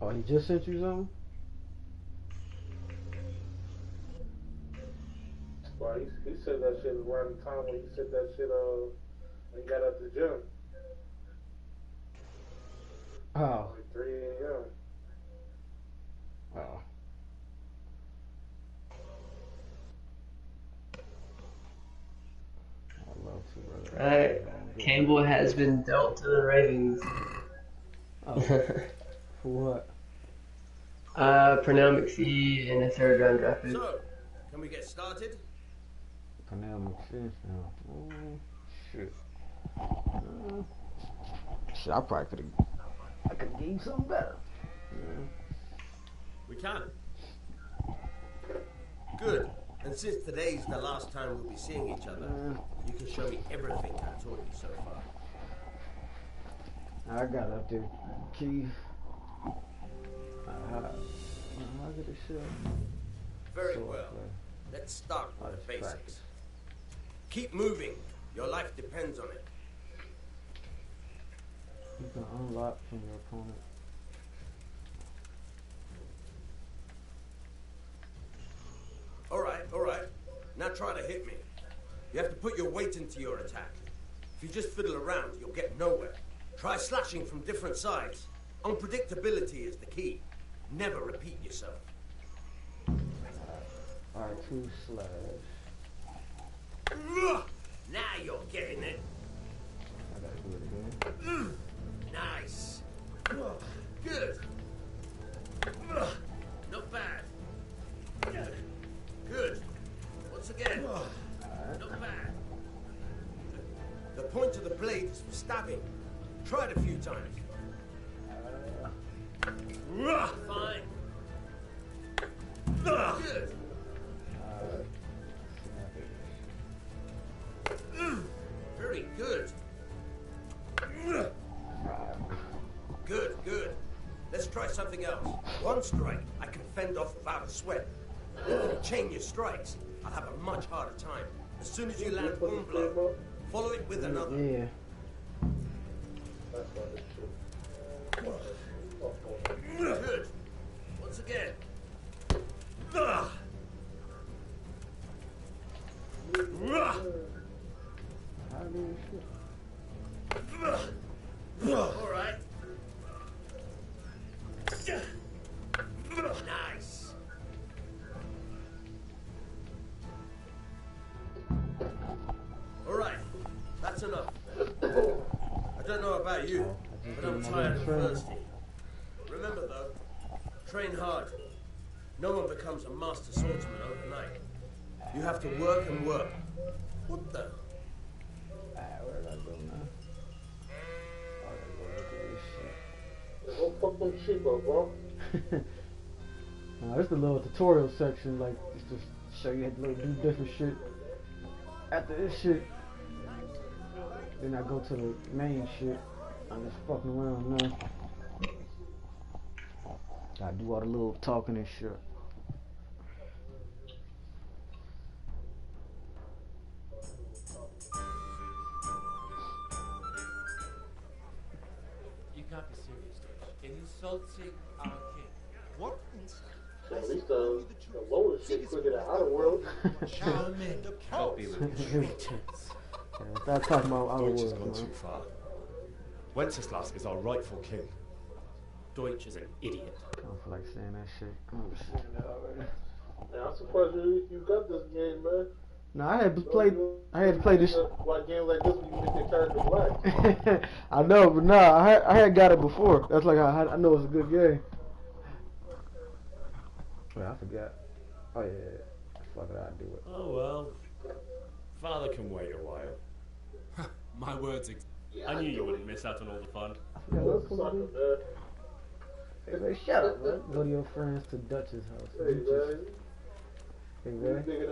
Oh, he just sent you something? Well, he said that shit around the time when he said that shit when he got out the gym. Oh. Like 3 a.m. Oh. I'd love to, brother. Alright. Campbell has been dealt to the Ravens. Oh. For what? Pernell McPhee in a third round draft pick. So, can we get started? Pernell McPhee. Oh, shit. Shit, I probably could have. I could have gave you something better. Yeah. We can. Good. And since today's the last time we'll be seeing each other, you can show me everything I've taught you so far. I got it up there. Keith. How did it show? Very well. Let's start with the basics. Keep moving. Your life depends on it. You can unlock from your opponent. All right. Now try to hit me. You have to put your weight into your attack. If you just fiddle around, you'll get nowhere. Try slashing from different sides. Unpredictability is the key. Never repeat yourself. R2 slash. Now you're getting it. I gotta do it again. Nice. Good. Not bad. Good. Once again. Not bad. The point of the blade is for stabbing. Try it a few times. Fine. Good. Very good. Good. Let's try something else. One strike, I can fend off without a sweat. If you chain your strikes, I'll have a much harder time. As soon as you land one blow, follow it with another. Yeah. Good. Once again. All right. Nice. All right. That's enough. I don't know about you, but I'm tired and thirsty. Remember though, train hard. No one becomes a master swordsman overnight. You have to work and work. What the? Where did I go now? I gotta go look at this shit. Don't fuck them sheep up, bro. Nah, this is the little tutorial section, like, just to show you how to do different shit. After this shit, then I go to the main shit. I'm just fucking around now. Gotta do all the little talking and shit. You can't be serious, Dutch. Insulting our king. What? At least the lower shit quicker than outer world. Charming. Help me with traitors. Yeah, stop talking about outer Deutsch has world, gone man. too far. Wenceslas is our rightful king. Deutsch is an idiot. I don't feel like saying that shit. I'm saying that already. Man, I'm surprised you got this game, man. No, I had to play this. Why game like this when you make your character black? I know, but nah, I had got it before. That's like I know it's a good game. Wait, I forgot. Oh yeah. Fuck it, I'll do it. Oh well. Father can wait a while. My words. I knew you wouldn't miss out on all the fun. I forgot what it's called. Sucker, Hey man, shut up, man. Go to your friends to Dutch's house. man. Hey, man. Hey You man. nigga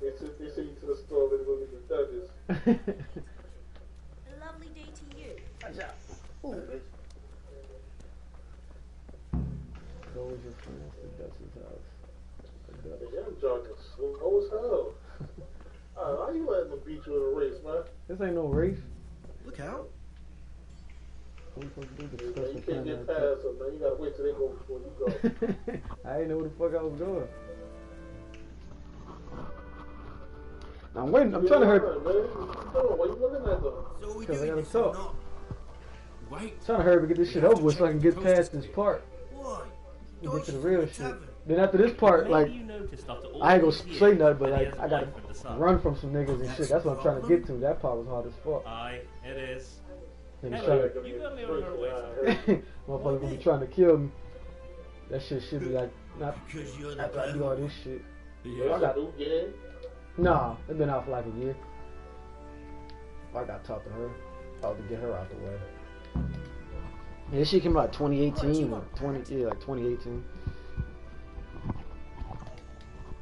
that they send you to the store, they go get the Dutchess. A lovely day to you. Ooh, bitch. Go with your friends to Dutch's house. Yeah, I'm jogging slow as hell. How you letting them beat you in a race, man? This ain't no race. Look out. we supposed to do? Get You special can't get time. past them, man. You gotta wait till they go before you go. I didn't know where the fuck I was going. I'm waiting. I'm trying to hurry. Man. What you doing? Why you looking at them? So we Because I doing gotta this or talk. not? Wait. Trying to hurry up and get this shit over with so I can get past this part Why? and get to the real shit. Then after this part, like, I ain't gonna say nothing, but like, I gotta run from some niggas and shit. That's what I'm trying to get to. That part was hard as fuck. Aye, it is. Niggas Anyway, trying you got me on her way. to, motherfuckers gonna be trying to kill me. That shit should be like, not Because you're the after I do all this shit. Yeah, I got new game. Nah, it's been out for like a year. I gotta talk to her. Oh, to get her out the way. Yeah, she came out 2018 or 2018.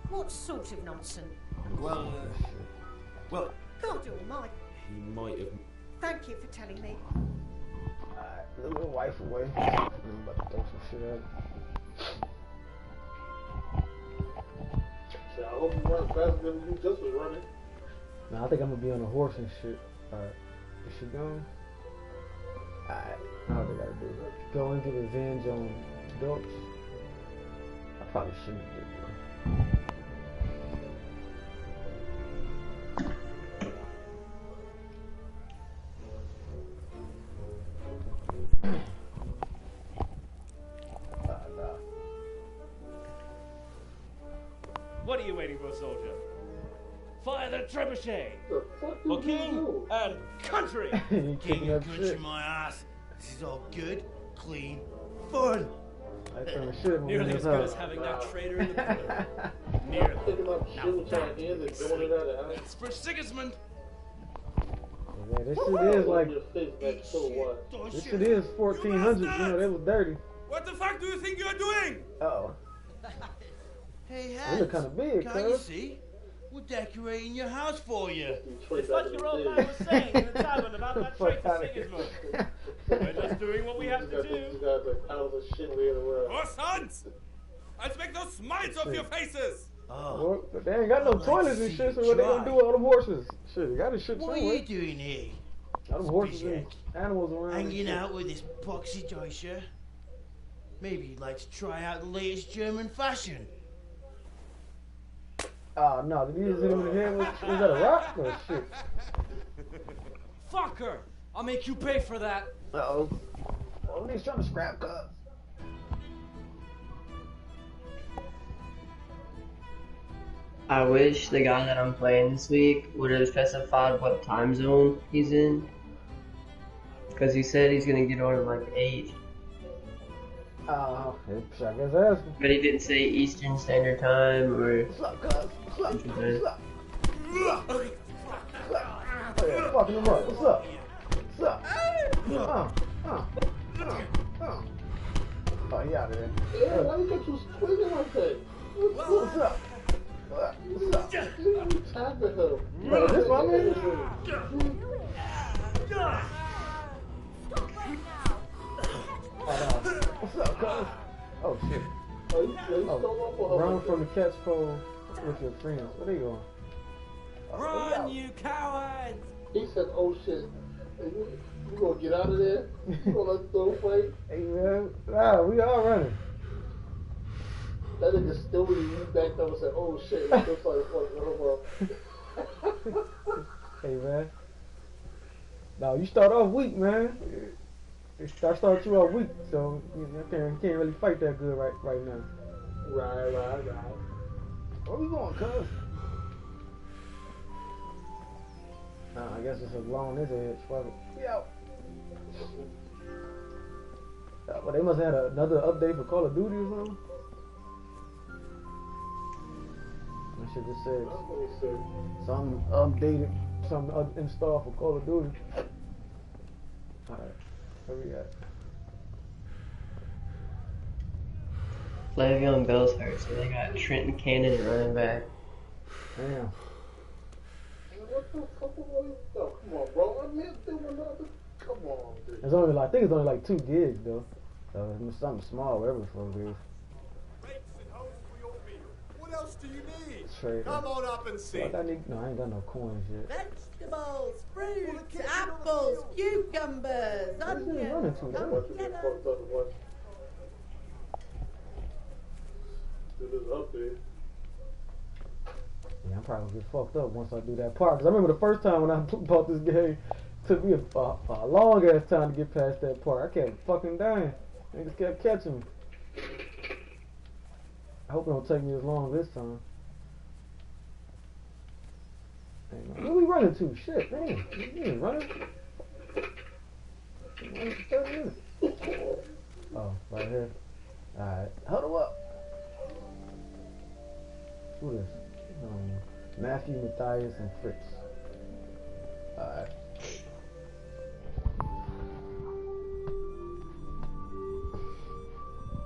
What sort of nonsense? Well, God almighty. He might have. Thank you for telling me. Alright, a little wife away. I'm about to throw some shit at it. I hope you run faster than you just was running. Nah, I think I'm gonna be on a horse and shit. Alright, is she gone? Alright, I know what they gotta do. Go and get revenge on adults. I probably shouldn't do that. What are you waiting for, soldier? Fire the trebuchet! The fuck For you king do? and country! You king kicking of up country, shit. my ass. This is all good, clean, fun. I throwing shit when we Nearly in as this good as house. having that traitor in the corner. I'm Nearly. picking up shit with your hands and throwing it at the house. It's for Sigismund! Yeah, this shit is like, Your face next to what? this shit is 1400s, you know, they was dirty. What the fuck do you think you're doing? Uh-oh. Hey, They Hans, look kinda big, can't you cuz. see? We're decorating your house for you. It's like your old man was saying in the tavern about that Fuck traitor outta here. Sigismund. We're just doing what we have to These do. guys are piles of shit laying around. Oh, sons! I'll make those smiles off your faces! Oh, Well, but they ain't got no I'd like toilets to and see shit, so you what they gonna try. do with all them horses? Shit, they got this shit what are somewhere. you doing here? All them horses and animals around. and Hanging shit. out with this boxy Deutscher? Maybe you'd like to try out the latest German fashion. Oh, no, did you just hit him in the head? Was that a rock or shit? Fucker! I'll make you pay for that. Uh-oh. Oh, he's trying to scrap cups. I wish the guy that I'm playing this week would have specified what time zone he's in. Because he said he's gonna get on at like 8. Oh, I guess ask him. But he didn't say Eastern Standard Time or. What's up, cuz? What's up? Okay. What's up? Oh, yeah, fucking him up. What's up? What's up? Oh, he out of there. Yeah, why you got you squeezing like that? What's up? What's up? You tapping him. Bro, this my man? What's up, cuz? Oh, shit. Oh, you stole off of her. Run from the catch pole with your friends. Where they going? Run, you cowards! He said, oh shit. You gonna get out of there? You gonna let the throw fight? Hey, man. Nah, we all running. That nigga still with you backed up and said, oh shit. He still started fucking over. Hey, man. No, you start off weak, man. I start you off weak, so you can't really fight that good right now. Right. Where we going, cuz? I guess it's along this edge. Fuck it. We out. But they must have had another update for Call of Duty or something. I should just said something updated, something installed for Call of Duty. Alright, where we at? Le'Veon Bell's hurt, so they got Trenton Cannon at running back. Damn. What the fuck are you? Oh, come on, bro. I meant there were another. Come on, dude. It's only like, I think it's only like 2 gigs though. So it's something small, whatever the fuck it is. Rakes and hoes for your beer. What else else do you need? Trader. Come on up and see. No, I ain't got no coins yet. Vegetables, fruits, apples, cucumbers, Where's he onions. running to? Come Damn. get 'em. Fucked up what? It is up there. Yeah, I'm probably gonna get fucked up once I do that part. Cause I remember the first time when I bought this game, it took me a long ass time to get past that part. I kept fucking dying. Niggas kept catching me. I hope it don't take me as long this time. Dang, where we running to? Shit, damn. You ain't running. Running for 30 minutes. Oh, right here. Alright. Huddle up. Who is? Matthew, Matthias, and Fritz. Alright.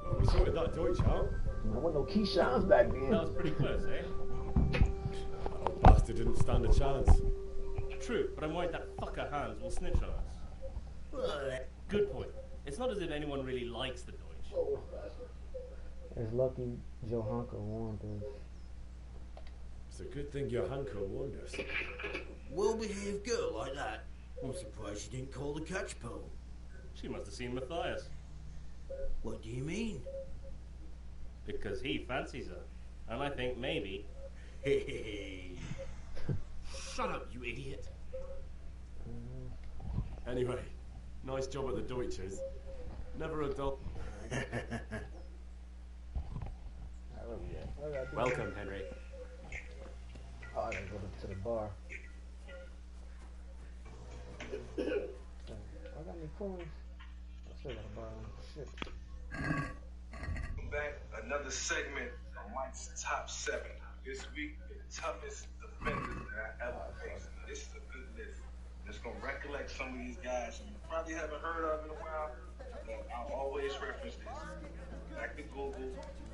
Well, we sorted that Deutsch out. I want no Keyshawn's back then. That was pretty close, eh? That old bastard didn't stand a chance. True, but I'm worried that fucker Hans will snitch on us. Well, good point. It's not as if anyone really likes the Deutsch. It's lucky Johanka warned us. It's a good thing your Hanko warned us. Well-behaved girl like that. I'm surprised she didn't call the catch pole. She must have seen Matthias. What do you mean? Because he fancies her. And I think maybe... Hey. Shut up, you idiot. Anyway, nice job at the Deutsches. Never a dull... Welcome, Henry. Oh, I gotta go to the bar. I got any coins? I still gotta buy them. Shit. Welcome back. Another segment of Mike's Top 7. This week, the toughest defenders that I ever faced. Now, this is a good list. It's gonna recollect some of these guys you probably haven't heard of in a while, but I'll always reference this. Back to Google,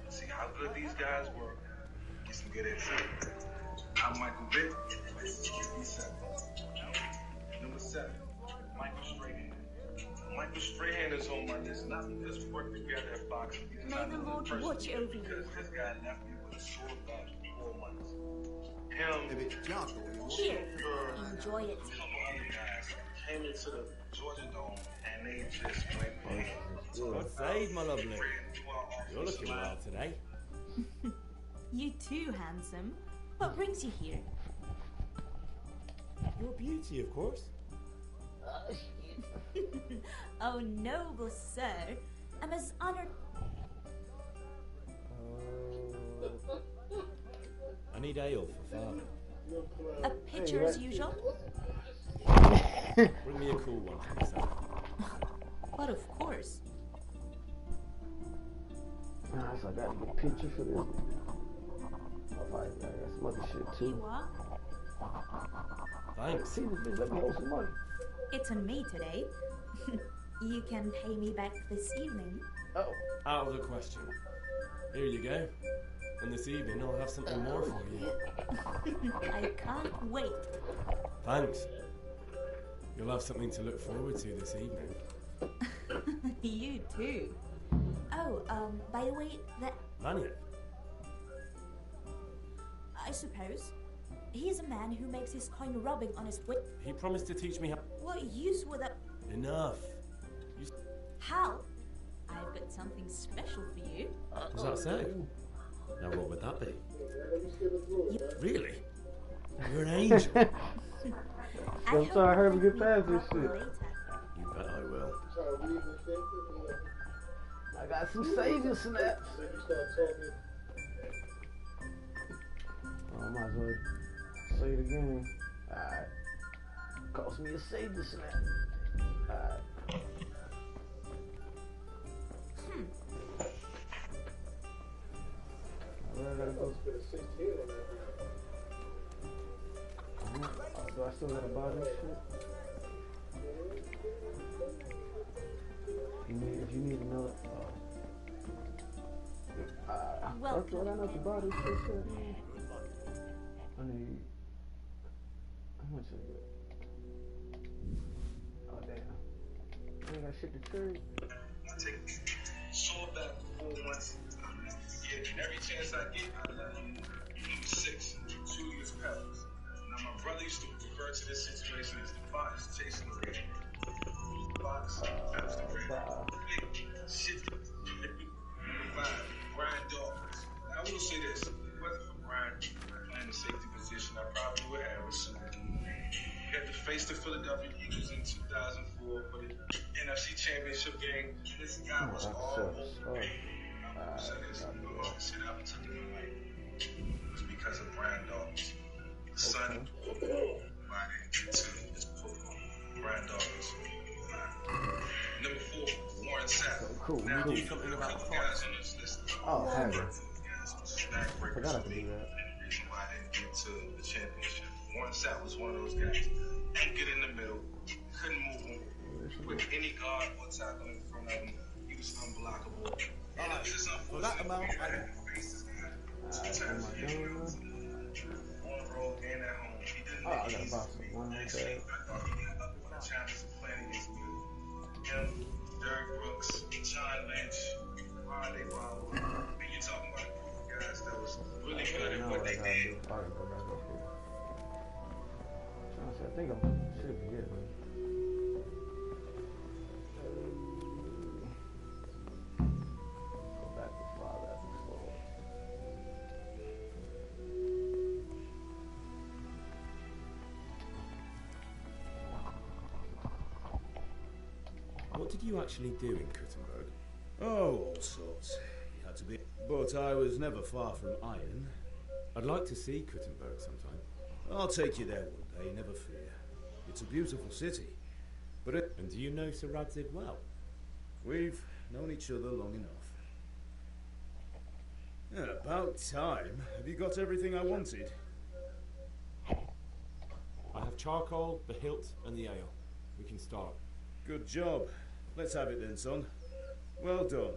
see how good these guys were, get some good insight. I'm Michael Vick, he's 7. Number 7, Michael Strahan. Michael Strahan is on my list, not because we worked together at Fox. May the Lord watch over you. Because this guy left me with a sore back for 4 months. Him, Here, enjoy it. a couple other guys came into the Georgia Dome and they just went bang. God save, my lovely. You're looking well today. You too, handsome. What brings you here? Your beauty, of course. Oh, noble sir. I'm as honored. I need ale for father. A pitcher as usual? Bring me a cool one for myself. But of course. Nah, so I gotta get a picture for this. I got some other shit too. What? Thanks. See, this bitch let me hold some money. It's on me today. You can pay me back this evening. Oh. Out of the question. Here you go. And this evening I'll have something more for you. I can't wait. Thanks. You'll have something to look forward to this evening. You too. Oh, by the way, that... Vanya. I suppose. He's a man who makes his coin rubbing on his wit. He promised to teach me how... What use would that... Enough. How? I've got something special for you. Is that so? Now what would that be? Really? You're an angel. I'm sorry, I heard we get past this shit. You bet I will. I got some savior snaps. Oh, I might as well say it again. Alright. Cost me a savior snap. Alright. Where I gotta go? Do I still gotta buy this shit? If you need another, Welcome. I got enough to buy this shit. I need. How much is it? Oh damn! I ain't got shit to trade. Take sold that for 4 months. Every chance I get, I love you. Number 6, Julius Pellets. Now, my brother used to refer to this situation as the fox chasing the rabbit. Fox comes the rabbit. Big shit. Number 5, Brian Dawkins. Now, I will say this. If it wasn't for Brian playing the safety position, I probably would have a Super Bowl. We had to face the Philadelphia Eagles in 2004 for the NFC Championship game. This guy was all over the game. I will say this. The longest hit I ever took in my life was because of Brian Dawkins. The son of football. Why I didn't get to his football. Brian Dawkins. Number 4, Warren Sapp. Cool. Now, Cool. you know, there are a couple guys on this list. Oh, hell yeah. I forgot I could do that. And the reason why I didn't get to the championship. Warren Sapp was one of those guys. Anchored in the middle. Couldn't move him. Put any guard or tackle in front of him. He was unblockable. And it was just unfortunate. that amount, I didn't face this guy 2 times a year. On the road and at home. He didn't I make got it easy about for me. one more Actually, day. I thought he got up for the challenge of playing against me. Him, Derrick Brooks, John Lynch, Rondé Barber. And you're talking about a group of guys that was really good at what they did. I gotta go back up here. Trying to see, I think I should be it, man. Go back to 5 after 4. What did you actually do in Kuttenberg? Oh, all sorts. You had to be. But I was never far from iron. I'd like to see Kuttenberg sometime. I'll take you there one day, never fear. It's a beautiful city. But it... And do you know Sir Radzig well? We've known each other long enough. Yeah, about time. Have you got everything I wanted? I have charcoal, the hilt, and the ale. We can start. Good job. Let's have it then, son. Well done.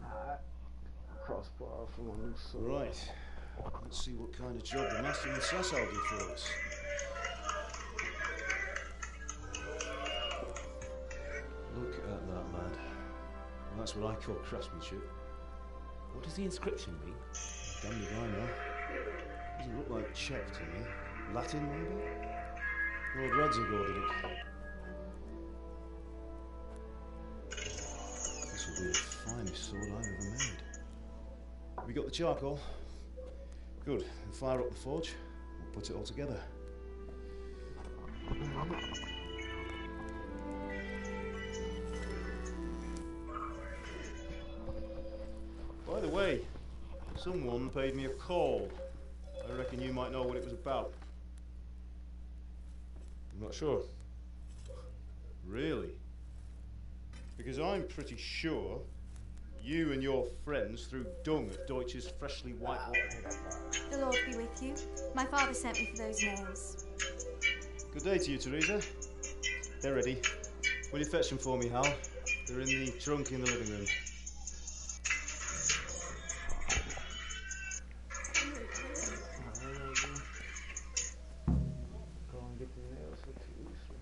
Alright. Crossbar for my new sword. Right. Let's see what kind of job the master and the Sassal do for us. Look at that, lad. Well, that's what I call craftsmanship. What does the inscription mean? Damn if I know. Doesn't look like Czech to me. Latin, maybe? Lord Radzig ordered it. This will be the finest sword I've ever made. Have you got the charcoal? Good. Then fire up the forge. We'll put it all together. By the way, someone paid me a call. I reckon you might know what it was about. I'm not sure. Really? Because I'm pretty sure you and your friends threw dung at Deutsch's freshly whitewatered. The Lord be with you. My father sent me for those nails. Good day to you, Teresa. They're ready. Will you fetch them for me, Hal? They're in the trunk in the living room. Go and get the nails for Teresa.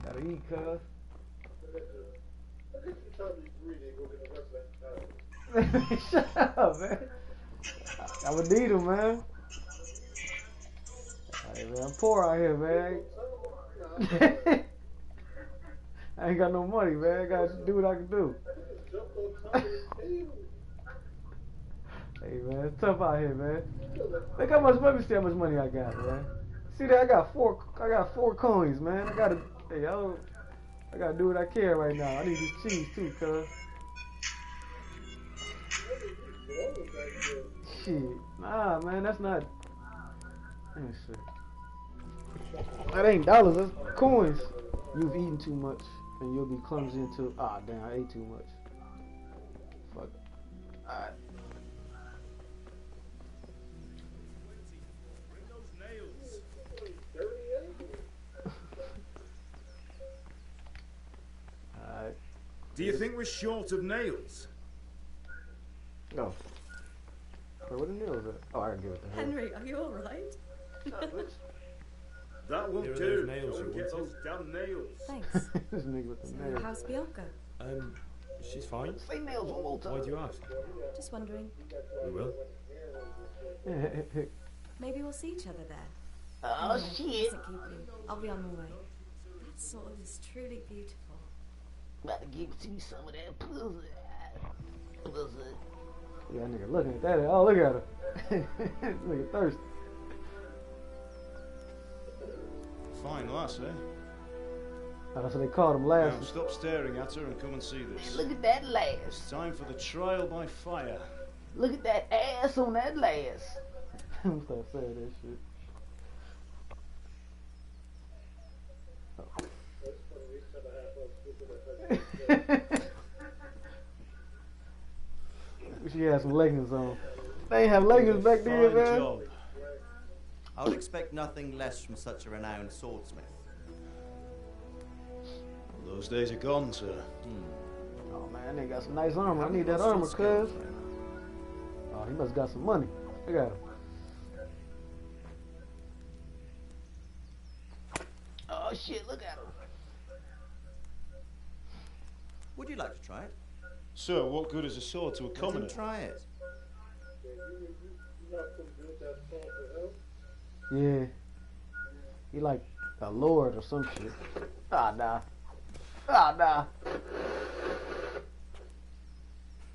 Gotta eat, cuz. Shut up, man. I would need him, man. Hey, man, I'm poor out here, man. I ain't got no money, man. I gotta do what I can do. Hey, man, it's tough out here, man. Look how much money, see how much money I got, man. See that? I got four coins, man. I gotta do what I can right now. I need this cheese too, cuz. Shit. Nah, man, that's not. Let me see. That ain't dollars, that's coins. You've eaten too much, and you'll be clumsy until. Ah, damn, I ate too much. Fuck. Alright. we're short of nails? No. Where the nails at? Oh, I can give it to her. Henry, are you alright? That won't Here are do. those nails Go and you get wanted. those damn nails. Thanks. This nigga with the So, nails. how's Bianca? She's fine. Say nails one more time. Why do you ask? Just wondering. We will. Maybe we'll see each other there. Oh, Listen, shit. Keebley, I'll be on my way. That sword is truly beautiful. About to give you some of that pussy. Pussy. Yeah, that nigga looking at that. Oh, look at her. This nigga thirsty. Fine lass, eh? Oh, that's what they called him Now last. stop staring at her and come and see this. Look at that lass. It's time for the trial by fire. Look at that ass on that lass. I'm start saying that shit. She had some leggings on. They ain't have leggings back then, Fine man. job. I would expect nothing less from such a renowned swordsmith. Those days are gone, sir. Oh man, they got some nice armor. I need that armor, cuz. Oh, he must got some money. Look at him. Oh shit, look at her. Would you like to try it? Sir, what good is a sword to a Let commoner? him try it. Yeah. He like a lord or some shit. Ah, nah. Ah, nah.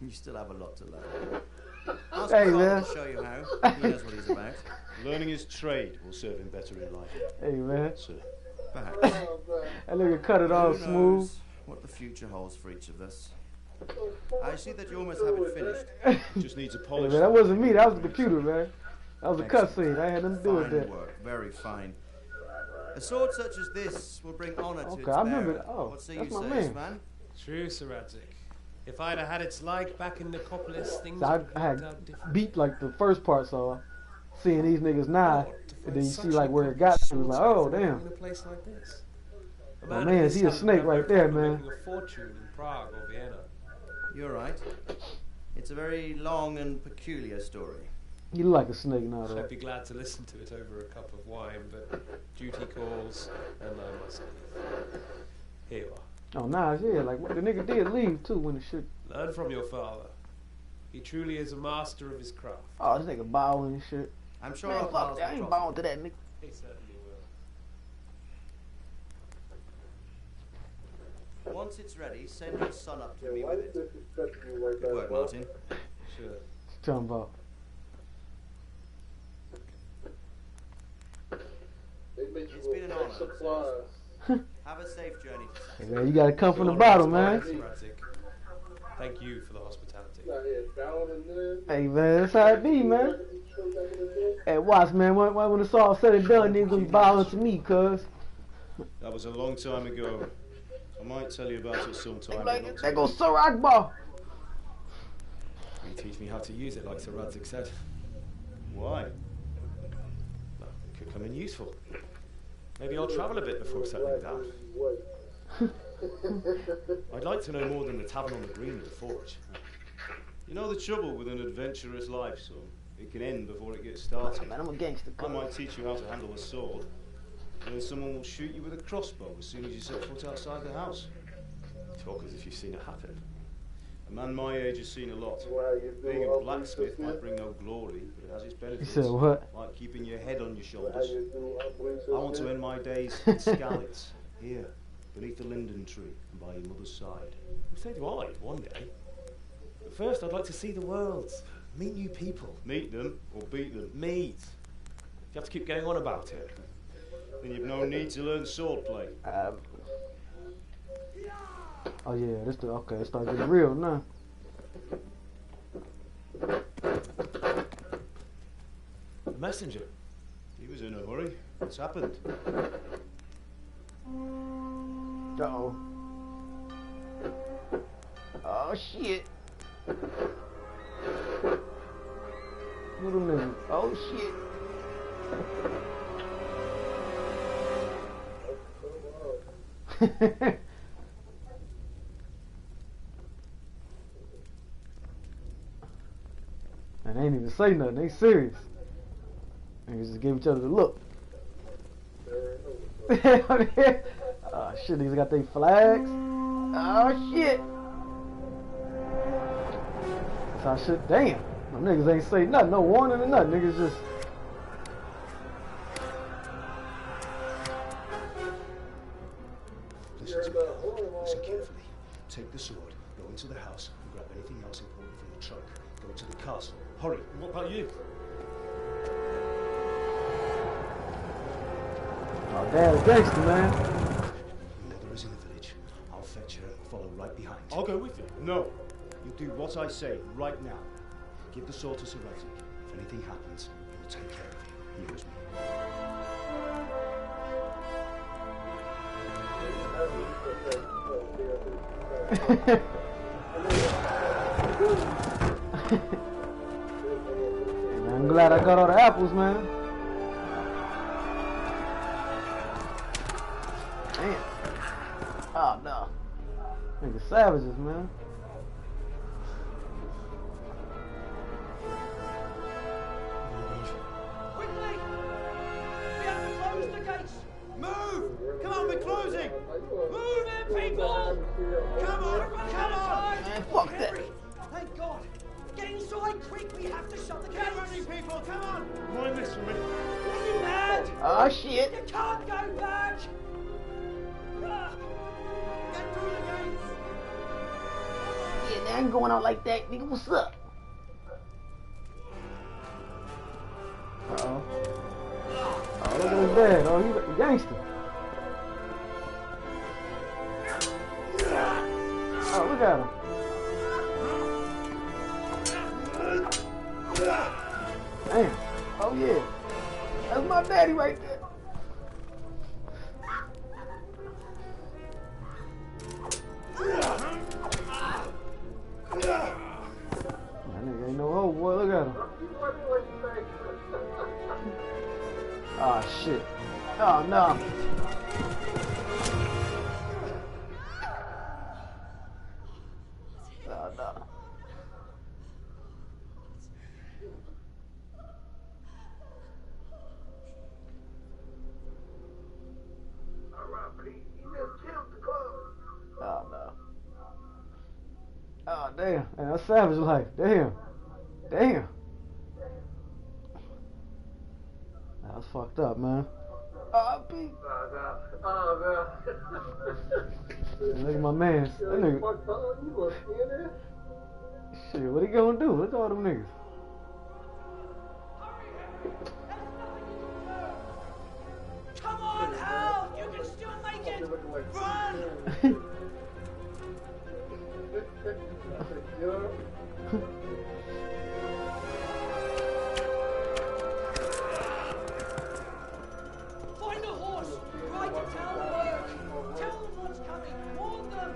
You still have a lot to learn. Ask Hey, your father man. to show you how. He knows what he's about. Learning his trade will serve him better in life. Hey, man. Sir. Perhaps. That nigga cut it all Who smooth. knows what the future holds for each of us. I see that you almost have it finished. Just needs a Hey, polish. man, that wasn't me. That was the computer, man. That was a cutscene. I had nothing to do with Fine that. work, very fine. A sword such as this will bring honour to Okay, its I remember bearer. that. Oh, What say that's you, my sirs, man. man? True, Sir Radzik. If I'd have had its like back in Necropolis, things So I would have had worked out different. beat like the first part, so seeing these niggas now, and then you Such see like a where it got to, it was like, oh sword damn. in a place like this. A My man man, of his he a talent snake would right have no there, problem man. making a fortune in Prague or Vienna. You're right. It's a very long and peculiar story. You look like a snake now, though. I'd be glad to listen to it over a cup of wine, but duty calls, and I must leave. Here you are. Oh, nah, yeah, like the nigga did leave too when the shit. Learn from your father. He truly is a master of his craft. Oh, this nigga bowing and shit. I'm sure Man, our fuck paths that. I will ain't cross. bowing to that nigga. He certainly will. Once it's ready, send your son up to me with it. Good work, Martin. Sure. Talking about. It's been an honour. Have a safe journey. Hey, man, you gotta come from the bottom, man. Sir Radzik. Thank you for the hospitality. Hey, man, that's how it be, man. Hey, watch, man. When it's all said and done, niggas gonna be bowing to me, cuz. That was a long time ago. I might tell you about it sometime. Like, but not there goes Sir Akbar. You teach me how to use it, like Sir Radzik said. Why? Well, it could come in useful. Maybe I'll travel a bit before settling down. I'd like to know more than the tavern on the green and the forge. You know the trouble with an adventurous life, son? It can end before it gets started. Man, I'm a gangster. I might teach you how to handle a sword, and then someone will shoot you with a crossbow as soon as you set foot outside the house. Talk as if you've seen it happen. A man my age has seen a lot. Being a blacksmith might bring no glory, but it has its benefits. You said what? Like keeping your head on your shoulders. I want to end my days in Skalitz, here, beneath the linden tree, and by your mother's side. So do I, one day. But first, I'd like to see the world. Meet new people. Meet them, or beat them. Meet. You have to keep going on about it. Then you've no need to learn swordplay. Oh yeah, okay. It started getting real now. The messenger. He was in a hurry. What's happened? Uh-oh. Oh shit. Little nigga. Oh shit. And they ain't even say nothing. They serious. Niggas just give each other the look. Oh shit, niggas got their flags. Oh shit. That's how shit. Damn. Them niggas ain't say nothing. No warning or nothing. Niggas just. Listen to me. Listen carefully. Take the sword, go into the house, and grab anything else important from the trunk. Go to the castle. Hurry. What about you? Oh, damn, gangster, man. Your mother is in the village. I'll fetch her and follow right behind. I'll go with you. No. You do what I say right now. Give the sword to Sir Isaac. If anything happens, he'll take care of you. He owes Man, I'm glad I got all the apples, man. Damn. Oh no. Niggas savages, man. Quickly! We have to close the gates! Move! Come on, we're closing! Move in, people! Come on! Come on! Man, fuck that. Thank God! Get inside quick! We have to shut the gates! Get ready, people! Come on! Mind this for me. Are you mad? Oh shit. You can't go back! Get through the gates! Yeah, they ain't going out like that, nigga. What's up? Uh-oh. Oh, look at his dad. Oh, he's a gangster. Oh, look at him. Damn. Oh, yeah. That's my daddy right there. That nigga ain't no hoe, boy. Look at him. Oh, shit. Oh, no. Oh, no. Oh, no. Oh, damn. Man, that's savage life. Damn. Damn. That was fucked up, man. Oh, Pete. Look at my man. That nigga. Shit, what he gonna do? Look at all them niggas. Come on, Hal! You can still make it! Run! Find a horse! Ride to town work! Tell them what's coming! Warn them!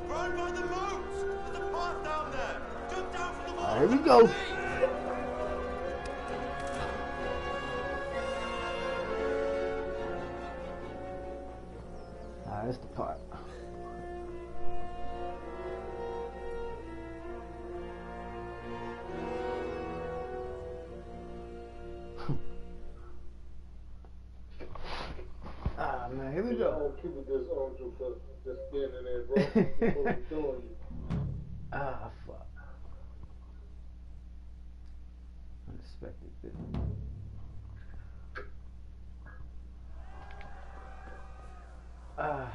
Run by the moats! There's a path down there! Jump down from the wall! Here we go. Alright, that's the part. Ah, man, here we go. People just standing there, bro. Doing you. Ah, fuck. Unexpected bit. Ah.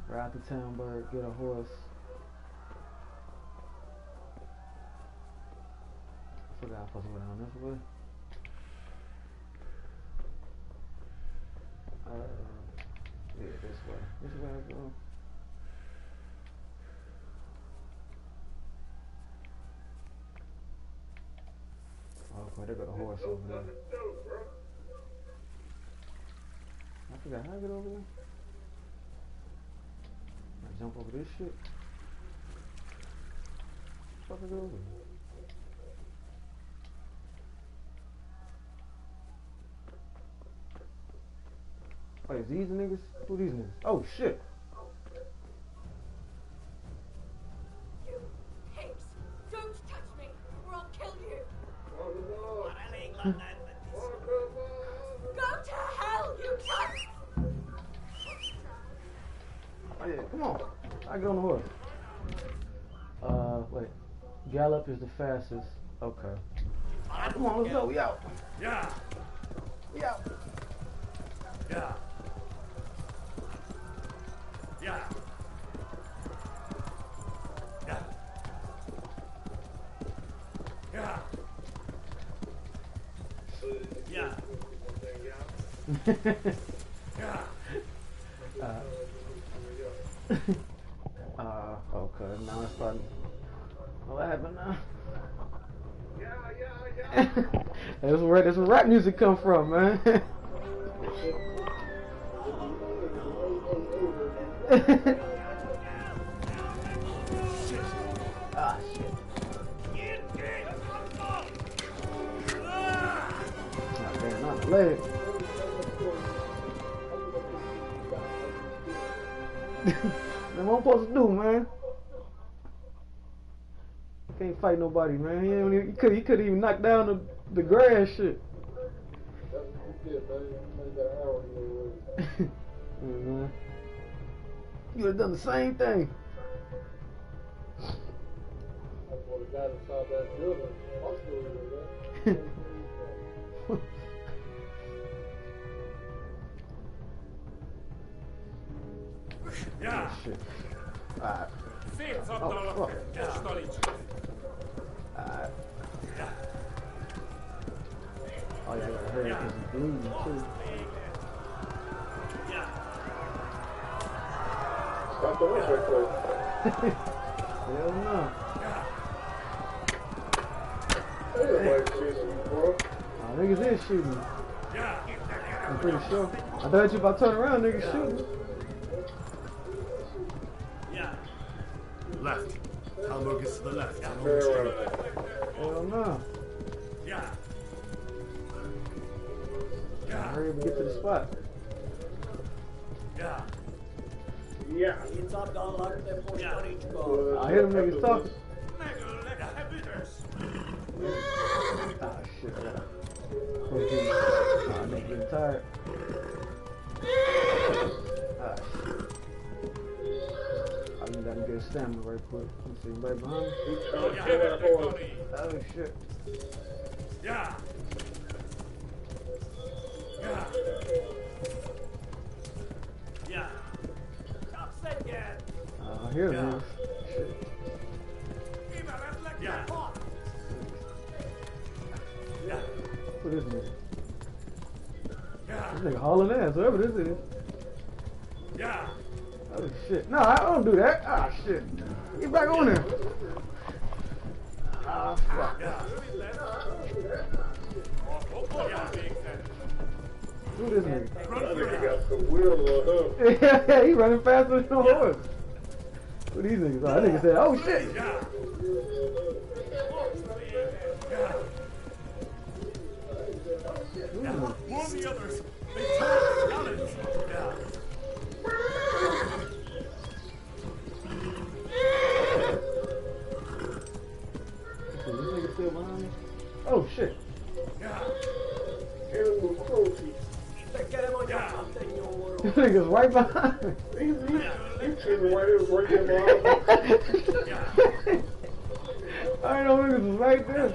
Ride to town, bird, get a horse. I forgot I'm supposed to go down this way. Yeah, this way. Which way I go? Oh, okay, they got a horse over there. I forgot how I get over there. I jump over this shit. How the fuck I get over there? Wait, is these niggas? Who these niggas? Oh shit! Pigs! to hell, you cunt! Oh yeah, come on. I get on the horse. Wait. Gallop is the fastest. Okay. Come on, let's go. We out. Yeah. We out. Yeah. Yeah. Yeah. Yeah. Yeah. Okay, now it's starting. What happened now? That's where rap music come from, man. Ah, shit. Oh, damn, not the leg. That's what I'm supposed to do, man. Can't fight nobody, man. He could even knock down the grass shit. Mm-hmm. You would have done the same thing. That's what the guy inside that building. Yeah. Shit. Alright. Fits up Oh, the fuck. storage. Alright. Oh yeah, I gotta hurry because he's bleeding too. Stop the window quick. Hell no. Ain't nobody chasing you, bro. Oh, niggas is shooting. I'm pretty sure. I thought you about to turn around, niggas shooting. Left. Hamburg is to the left. Hell no. Yeah. Hurry up and get to the spot. Yeah. Yeah. I hear them niggas talking. Ah, shit. Niggas getting tired. Ah, shit. I need that good stamina right quick. Let's see, right behind me. Oh, shit. Yeah. Yeah. Yeah. I hear them. Shit. Yeah. Yeah. Who this nigga? Yeah. This nigga hauling ass, whoever this is. Yeah. Oh shit. No, I don't do that. Ah shit. Get back on there. Ah fuck. Who this nigga? That nigga got some wheels on him. Yeah, he running faster than the horse. Who these niggas are? That nigga said, oh shit. Warn the others. They tore the talents. Yeah. This nigga still behind me? Oh shit. Animal cruelty. This nigga's right behind me. He's sitting right here, breaking my arm. I didn't know niggas was right there.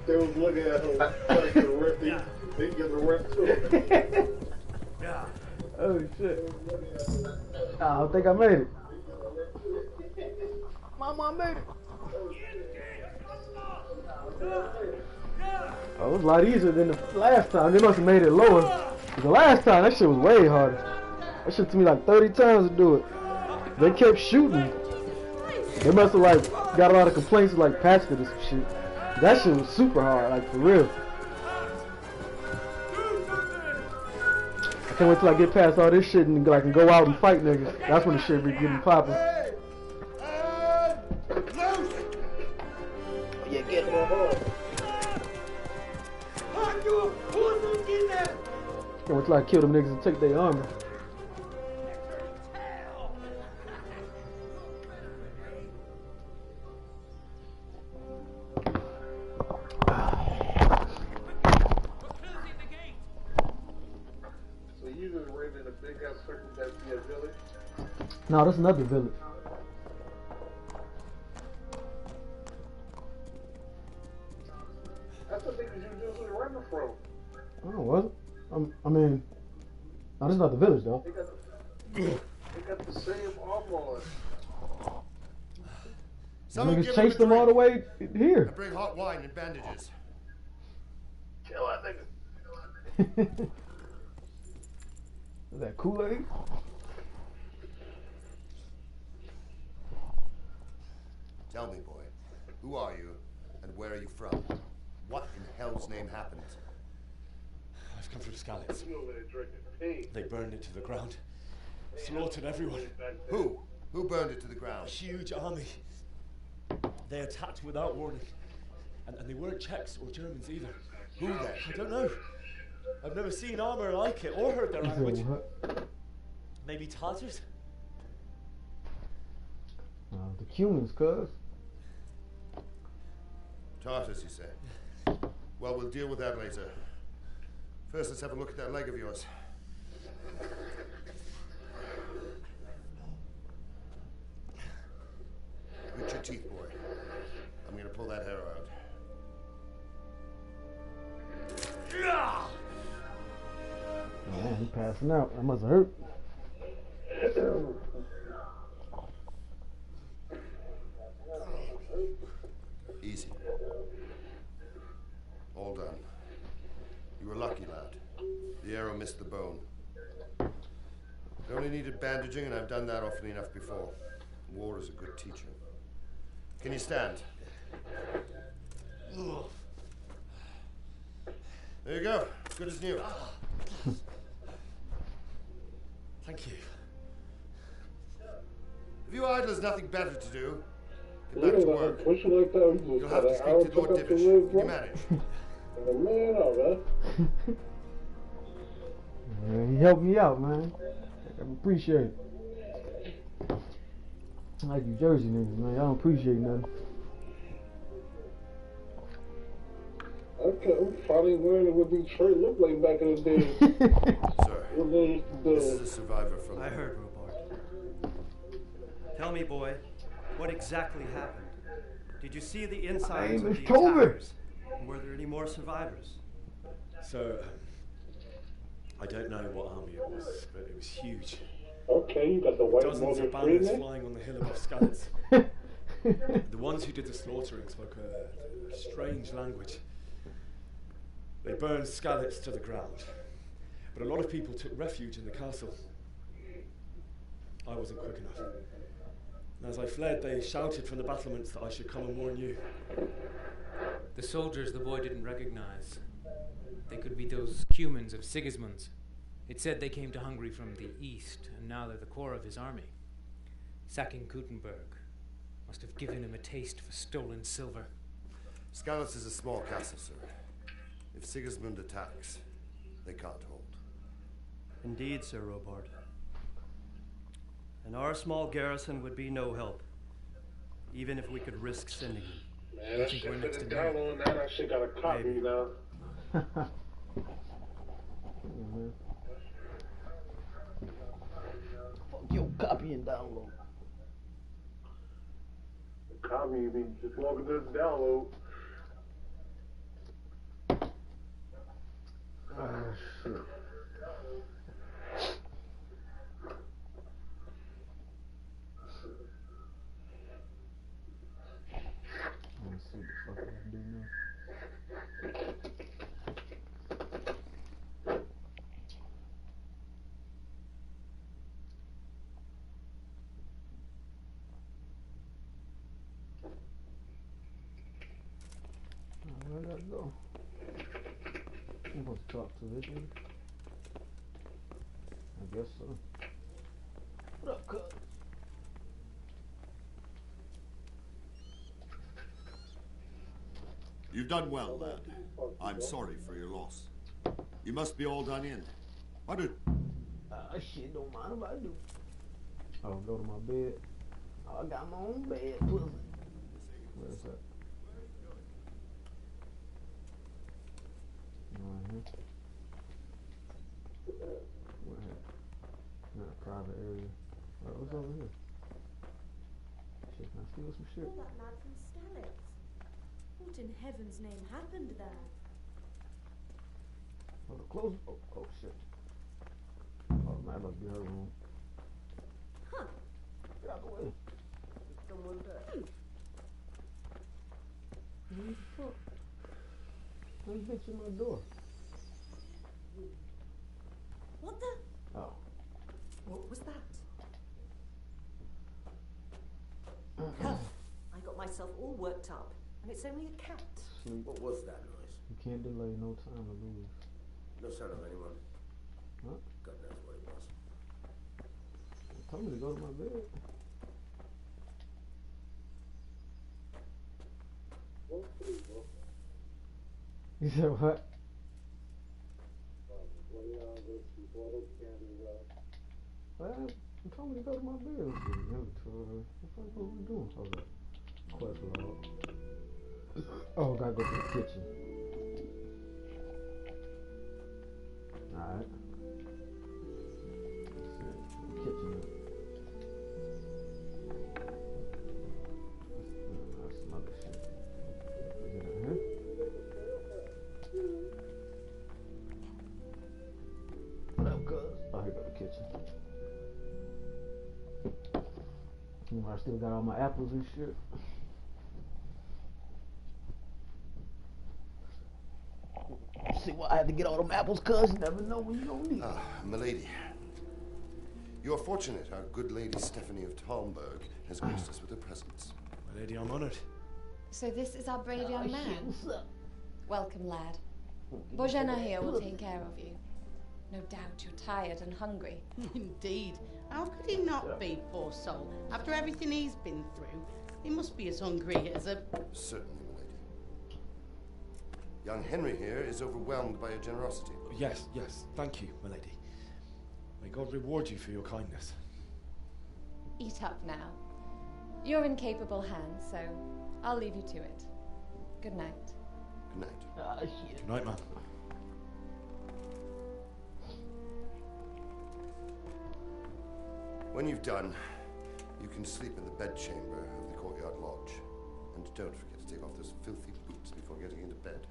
They was looking at him like the rest. They get the rest too. Oh shit. I don't think I made it. Mama, I made it. Oh, it was a lot easier than the last time. They must have made it lower. The last time, that shit was way harder. That shit took me like 30 times to do it. They kept shooting. They must have like got a lot of complaints, like patched it or some shit. That shit was super hard, like for real. I can't wait till I get past all this shit and like can go out and fight niggas. That's when the shit be getting popping. Yeah, get it. Can't wait till I kill them niggas and take their armor. No, that's another village. That's the thing you usually running from. Oh, was it? I mean, no, this is not the village though. They got the same armor on. Niggas chased them all the way here. I bring hot wine and bandages. Kill that nigga. Is that Kool-Aid? Tell me, boy, who are you and where are you from? What in hell's name happened? I've come from Skalitz. You over there drinking tea. They burned it to the ground. Slaughtered everyone. Who? Who burned it to the ground? A huge army. They attacked without warning. And they weren't Czechs or Germans either. Who then? I don't know. I've never seen armor like it or heard their language. Maybe Tatars? The Cumans, cuz. Tartars, you say? Well, we'll deal with that later. First, let's have a look at that leg of yours. Grit your teeth, boy. I'm gonna pull that hair out. Man, he passing out. That must have hurt. Easy. All done. You were lucky, lad. The arrow missed the bone. It only needed bandaging, and I've done that often enough before. War is a good teacher. Can you stand? There you go. As good as new. Thank you. If you idlers nothing better to do, get back to work. You'll have to speak to Lord Divish. Can you manage? Man, all right. Yeah, he helped me out, man. I appreciate it. I like you Jersey niggas, man. Y'all don't appreciate nothing. I'm finally learning what Detroit looked like back in the day. Sir, this is a survivor from... I heard, Robart. Tell me, boy, what exactly happened? Did you see the insides of the attackers? And were there any more survivors? So, I don't know what army it was, but it was huge. Okay, you got the white Dozens of banners flying on the hill above Skalitz. The ones who did the slaughtering spoke a strange language. They burned Skalitz to the ground, but a lot of people took refuge in the castle. I wasn't quick enough. And as I fled, they shouted from the battlements that I should come and warn you. The soldiers the boy didn't recognize. They could be those Cumans of Sigismund's. It said they came to Hungary from the east, and now they're the core of his army. Sacking Gutenberg must have given him a taste for stolen silver. Skalitz is a small castle, sir. If Sigismund attacks, they can't hold. Indeed, Sir Robart. And our small garrison would be no help, even if we could risk sending them. Man, I should put it down on that. I should got a copy now. Fuck your copy and download. Copy, you mean just welcome to the download. Oh, shit. Let's see what the fuck I do now. Where'd that go? I'm supposed to talk to this one. I guess so. What up, cuz? You've done well, lad. I'm sorry for your loss. You must be all done in. What did... Shit, don't mind if I do. Oh, go to my bed. I got my own bed, pussy. Where's that? Right here. Where? Not a private area. Oh, What's over here? Shit, can I steal some shit? All that lad from Skalitz. What in heaven's name happened there? Oh, close. Oh shit. Oh, that must be her room. Huh. Get out the way. Someone there. What the fuck? There's a bitch in my door. What the? Oh. What was that? Hell, I got myself all worked up, and it's only a cat. Sleep. What was that noise? You can't delay, no time to lose. No sign of anyone. Huh? God knows what it was. They told me to go to my bed. You said what? Well, you told me to go to my bed. What the fuck are we doing? Hold up. Quest log. Oh, gotta go to the kitchen. Alright. Let's see. The kitchen. That's some other shit. Is it in here? What up, cuz? Oh, here go the kitchen. I still got all my apples and shit. See why I had to get all them apples, cuz you never know when you gonna need them. Milady. You are fortunate our good lady Stephanie of Talmberg has graced us with her presence. Milady, I'm honored. So this is our brave young man. Welcome, lad. Bojana here will take care of you. No doubt you're tired and hungry. Indeed. How could he not be, poor soul? After everything he's been through, he must be as hungry as a... Certainly, milady. Young Henry here is overwhelmed by your generosity. Yes, thank you, milady. May God reward you for your kindness. Eat up now. You're in capable hands, so I'll leave you to it. Good night. Good night. Good night, man. When you've done, you can sleep in the bedchamber of the courtyard lodge. And don't forget to take off those filthy boots before getting into bed.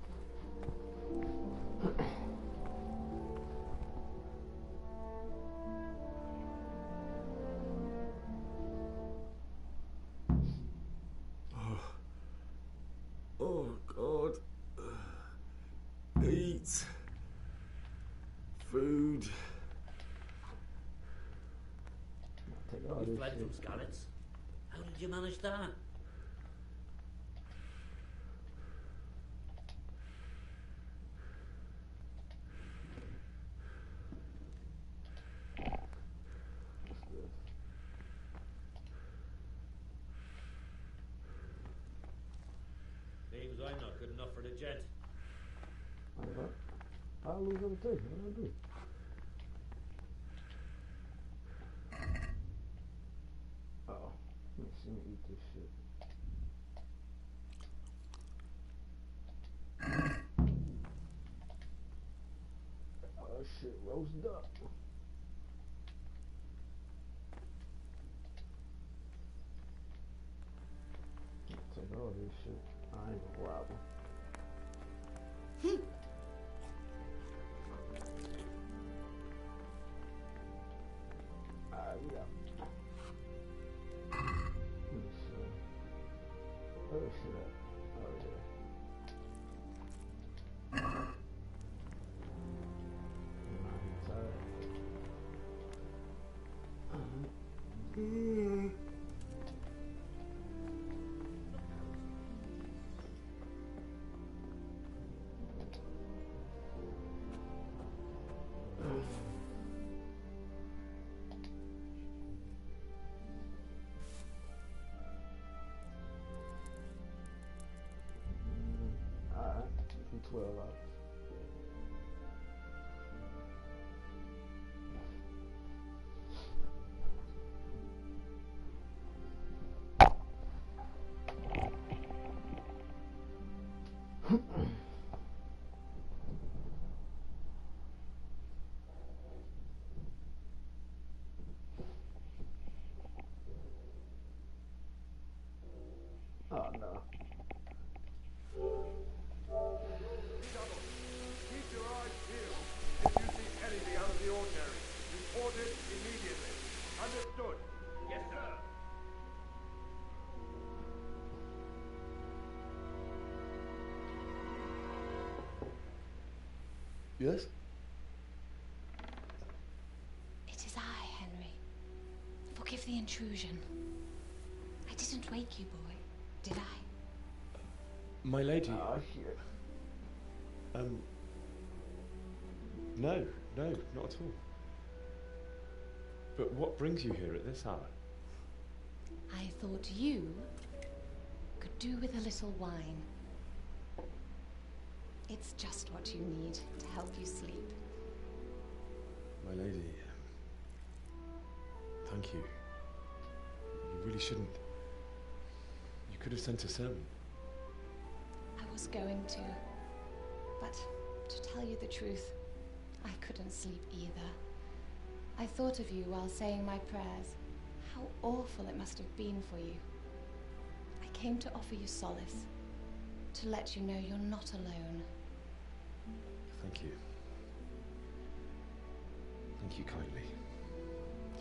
Oh, God. Eat. Food. You fled from Skalitz? How did you manage that? Seems I'm not good enough for the gent. I'll lose every taste. What do I do? Oh, let me eat this shit. Oh shit, roast up. Take all this shit. I ain't gonna wobble. Alright, we out. Where is shit at? Oh, yeah. Alright, 12 hours. Yes? It is I, Henry. Forgive the intrusion. I didn't wake you, boy, did I? My lady. Oh, shit. No, not at all. But what brings you here at this hour? I thought you could do with a little wine. It's just what you need to help you sleep. My lady, thank you. You really shouldn't. You could have sent a sermon. I was going to, but to tell you the truth, I couldn't sleep either. I thought of you while saying my prayers. How awful it must have been for you. I came to offer you solace, to let you know you're not alone. Thank you. Thank you kindly.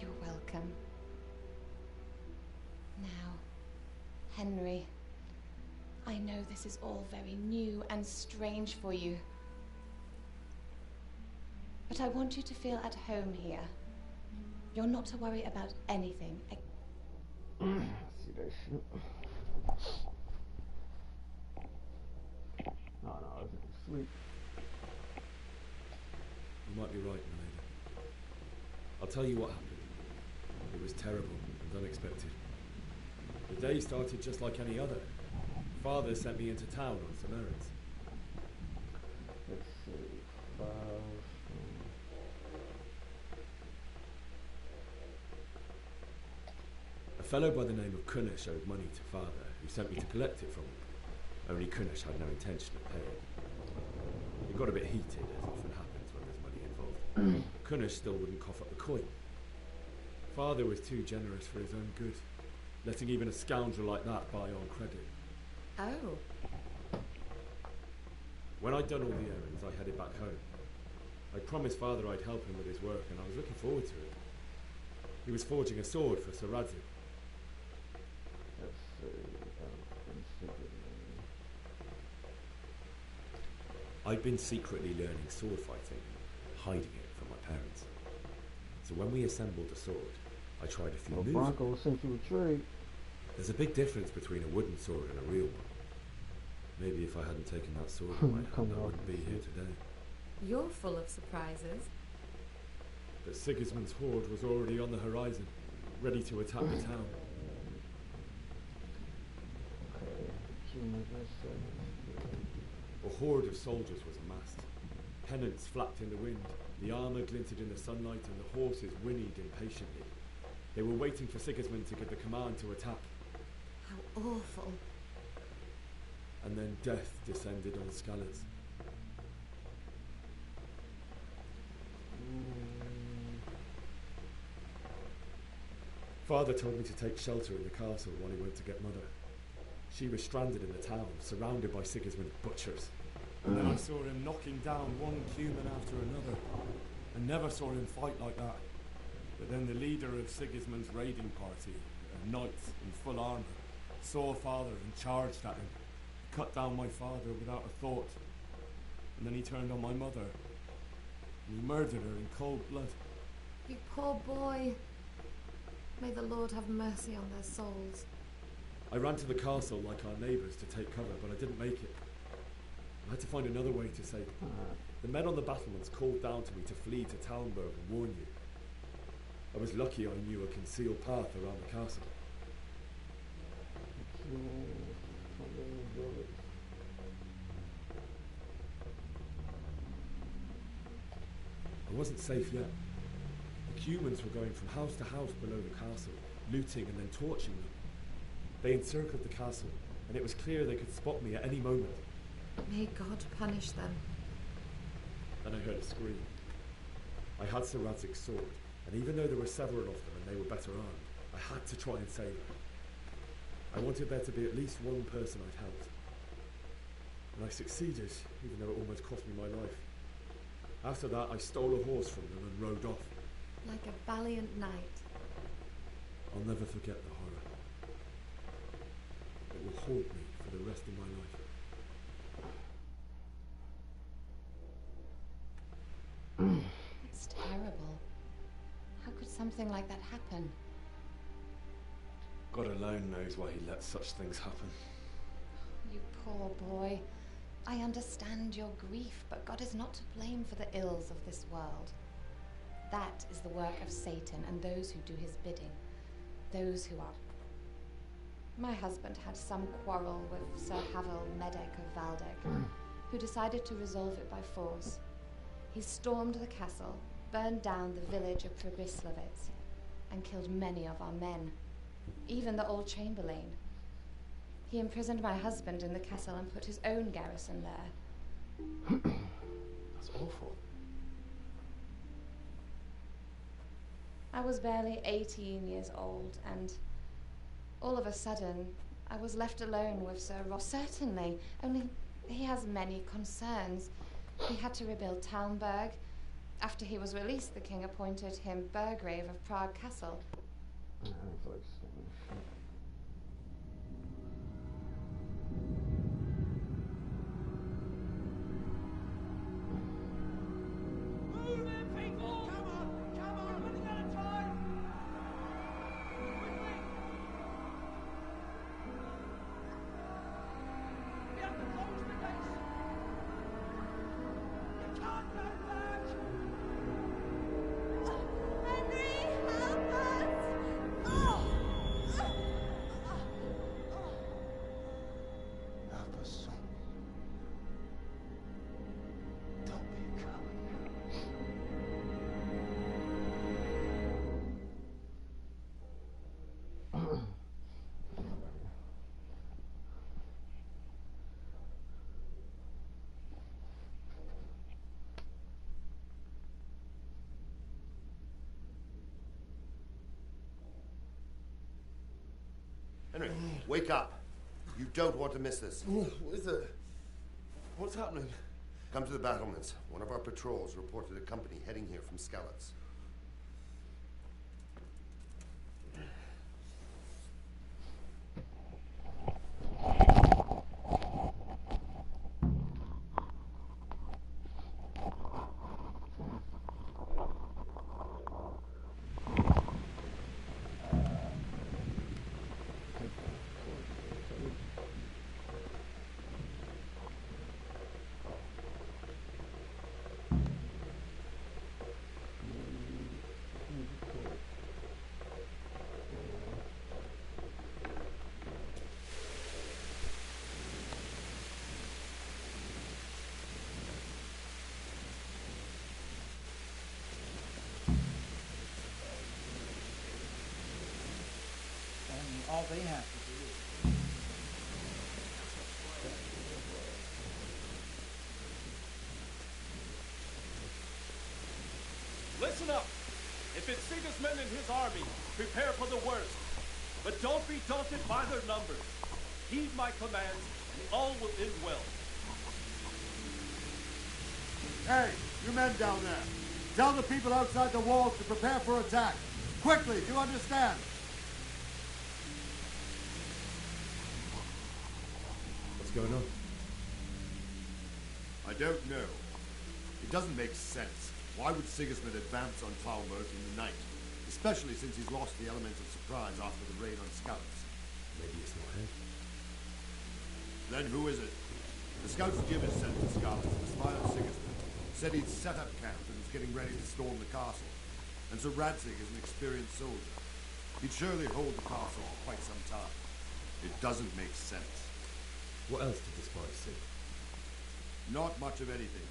You're welcome. Now, Henry, I know this is all very new and strange for you, but I want you to feel at home here. You're not to worry about anything. See that shit? No, I was asleep. You might be right, my lady. I'll tell you what happened. It was terrible and unexpected. The day started just like any other. Father sent me into town on some errands. Let's see. A fellow by the name of Kunnish owed money to Father, who sent me to collect it from him. Only Kunnish had no intention of paying. It got a bit heated, as often happens when there's money involved. Kunnish still wouldn't cough up the coin. Father was too generous for his own good, letting even a scoundrel like that buy on credit. Oh. When I'd done all the errands, I headed back home. I promised Father I'd help him with his work, and I was looking forward to it. He was forging a sword for Sir Radzig. Let's see. I'd been secretly learning sword fighting, hiding it from my parents. So when we assembled the sword, I tried a few moves. Bronco sent you a trade. There's a big difference between a wooden sword and a real one. Maybe if I hadn't taken that sword in my hand, I wouldn't be here today. You're full of surprises. But Sigismund's horde was already on the horizon, ready to attack the town. A horde of soldiers was amassed. Pennants flapped in the wind, the armour glinted in the sunlight, and the horses whinnied impatiently. They were waiting for Sigismund to give the command to attack. How awful. And then death descended on Skalitz. Father told me to take shelter in the castle while he went to get Mother. She was stranded in the town, surrounded by Sigismund's butchers. And then I saw him knocking down one Cuman after another. I never saw him fight like that. But then the leader of Sigismund's raiding party, a knight in full armour, saw Father and charged at him, cut down my father without a thought. And then he turned on my mother, and he murdered her in cold blood. You poor boy. May the Lord have mercy on their souls. I ran to the castle like our neighbours to take cover, but I didn't make it. I had to find another way to save him. The men on the battlements called down to me to flee to Talmberg and warn you. I was lucky I knew a concealed path around the castle. I wasn't safe yet. The Cumans were going from house to house below the castle, looting and then torching them. They encircled the castle, and it was clear they could spot me at any moment. May God punish them. Then I heard a scream. I had Sir Radzig's sword, and even though there were several of them and they were better armed, I had to try and save her. I wanted there to be at least one person I'd helped. And I succeeded, even though it almost cost me my life. After that, I stole a horse from them and rode off. Like a valiant knight. I'll never forget the horror. It will haunt me for the rest of my life. something like that happen? God alone knows why he lets such things happen. You poor boy. I understand your grief, but God is not to blame for the ills of this world. That is the work of Satan and those who do his bidding. Those who are... My husband had some quarrel with Sir Havel Medek of Valdek, who decided to resolve it by force. He stormed the castle, burned down the village of Pribyslavitz, and killed many of our men, even the old chamberlain. He imprisoned my husband in the castle and put his own garrison there. That's awful. I was barely 18 years old, and all of a sudden, I was left alone with Sir Ross. Certainly, only he has many concerns. He had to rebuild Talmberg. After he was released, the king appointed him Burgrave of Prague Castle. Henry, wake up. You don't want to miss this. What is it? What's happening? Come to the battlements. One of our patrols reported a company heading here from Skalitz. All they have to do is... Listen up! If it's Sigismund and his army, prepare for the worst. But don't be daunted by their numbers. Heed my commands, and all will end well. Hey, you men down there. Tell the people outside the walls to prepare for attack. Quickly, do you understand? What's going on? I don't know. It doesn't make sense. Why would Sigismund advance on Talmberg in the night? Especially since he's lost the element of surprise after the raid on Skalitz. Maybe it's not him. Then who is it? The scouts Jim is sent to Skalitz to spy on Sigismund. Said he'd set up camp and was getting ready to storm the castle. And Sir Radzig is an experienced soldier. He'd surely hold the castle for quite some time. It doesn't make sense. What else did the spies see? Not much of anything.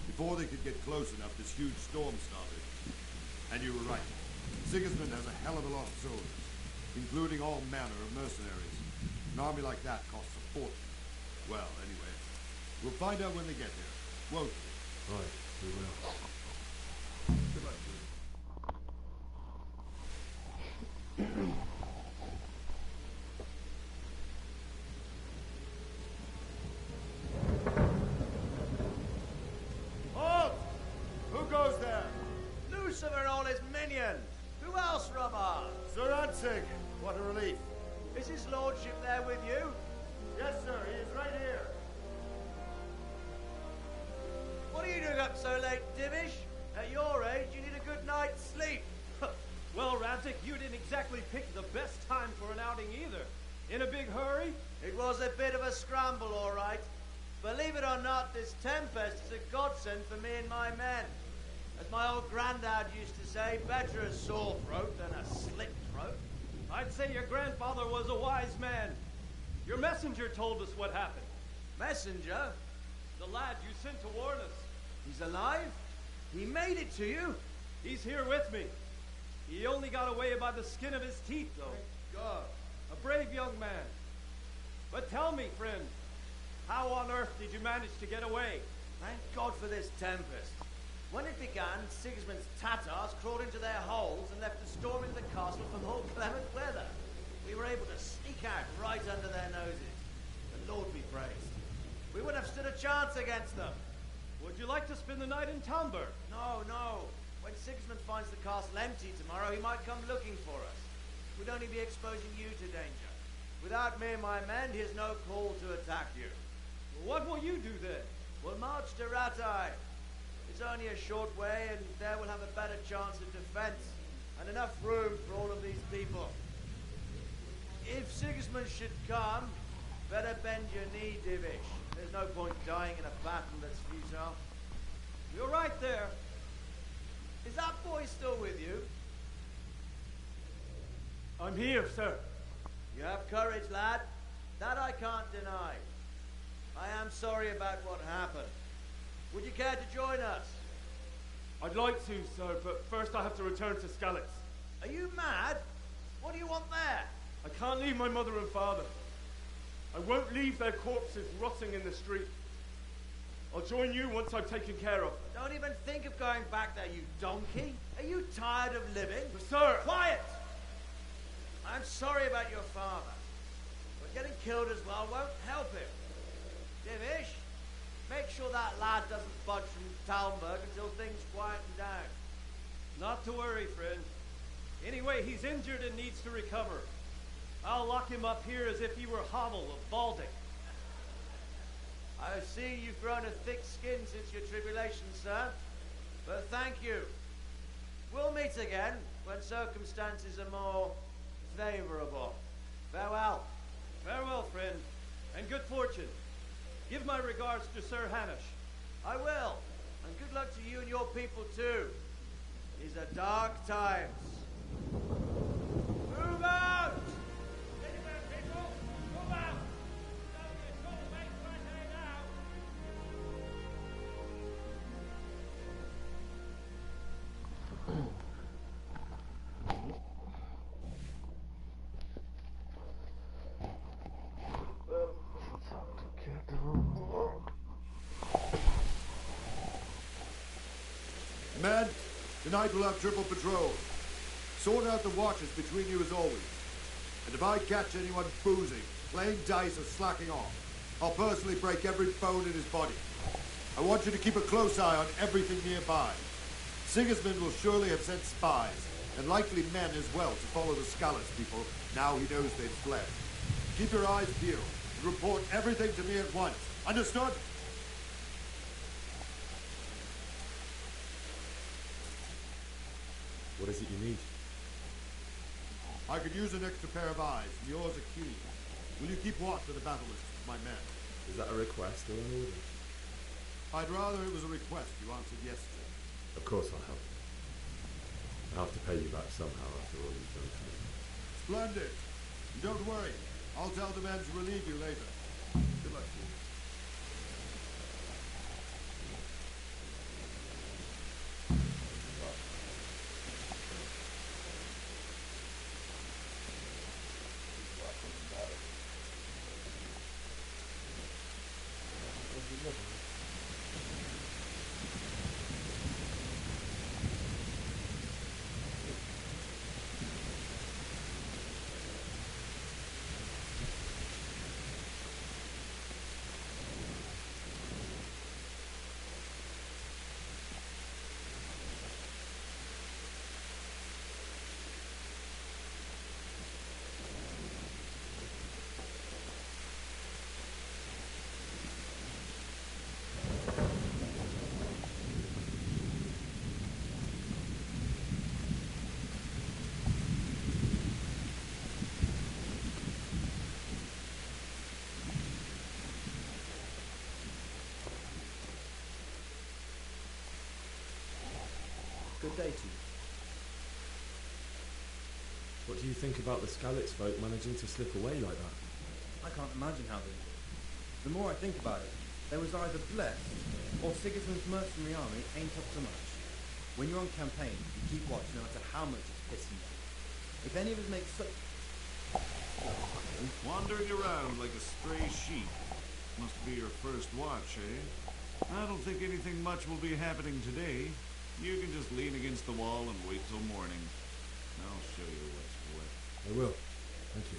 Before they could get close enough, this huge storm started. And you were right. Sigismund has a hell of a lot of soldiers, including all manner of mercenaries. An army like that costs a fortune. Well, anyway, we'll find out when they get there, won't we? Right, we will. Good luck to you. Halt! Who goes there? Lucifer and all his minions. Who else, Robert? Sir Radzig, what a relief. Is his lordship there with you? Yes, sir, he is right here. What are you doing up so late, Dimish? At your age, you need a good night's sleep. Well, Radzik, you didn't exactly pick the best time for an outing either. In a big hurry? It was a bit of a scramble, all right. Believe it or not, this tempest is a godsend for me and my men. As my old granddad used to say, better a sore throat than a slit throat. I'd say your grandfather was a wise man. Your messenger told us what happened. Messenger? The lad you sent to warn us. He's alive? He made it to you? He's here with me. He only got away by the skin of his teeth, though. Thank God. A brave young man. But tell me, friend, how on earth did you manage to get away? Thank God for this tempest. When it began, Sigismund's Tatars crawled into their holes and left the storming of the castle for more clement weather. We were able to sneak out right under their noses. The Lord be praised. We wouldn't have stood a chance against them. Would you like to spend the night in Talmberg? No, no. When Sigismund finds the castle empty tomorrow, he might come looking for us. We'd only be exposing you to danger. Without me and my men, he has no call to attack you. Well, what will you do then? We'll march to Ratai. It's only a short way, and there we'll have a better chance of defense, and enough room for all of these people. If Sigismund should come, better bend your knee, Divish. There's no point dying in a battle that's futile. You're right there. Is that boy still with you? I'm here, sir. You have courage, lad. That I can't deny. I am sorry about what happened. Would you care to join us? I'd like to, sir, but first I have to return to Skalitz. Are you mad? What do you want there? I can't leave my mother and father. I won't leave their corpses rotting in the street. I'll join you once I've taken care of them. Don't even think of going back there, you donkey. Are you tired of living? But sir! Quiet! I'm sorry about your father, but getting killed as well won't help him. Divish, make sure that lad doesn't budge from Talmberg until things quieten down. Not to worry, friend. Anyway, he's injured and needs to recover. I'll lock him up here as if he were Hovel of Baldic. I see you've grown a thick skin since your tribulation, sir. But thank you. We'll meet again when circumstances are more favorable. Farewell. Farewell, friend, and good fortune. Give my regards to Sir Hanush. I will. And good luck to you and your people, too. These are dark times. Move out! People, move out! Men, tonight we'll have triple patrol. Sort out the watches between you as always. And if I catch anyone boozing, playing dice or slacking off, I'll personally break every bone in his body. I want you to keep a close eye on everything nearby. Sigismund will surely have sent spies, and likely men as well, to follow the Skalitz people now he knows they've fled. Keep your eyes peeled and report everything to me at once. Understood? What is it you need? I could use an extra pair of eyes, and yours are keen. Will you keep watch of the battlements, my men? Is that a request or an order? I'd rather it was a request you answered yes to. Of course I'll help. I'll have to pay you back somehow after all you've done for me. Splendid. And don't worry. I'll tell the men to relieve you later. Good luck to you. good day to you. What do you think about the Skalitz folk managing to slip away like that? I can't imagine how they did. The more I think about it, they was either blessed, or Sigismund's mercenary army ain't up to much. When you're on campaign, you keep watch no matter how much it's pissing you. If any of us make such... Wandering around like a stray sheep. Must be your first watch, eh? I don't think anything much will be happening today. You can just lean against the wall and wait till morning. I'll show you what's what. I will. Thank you.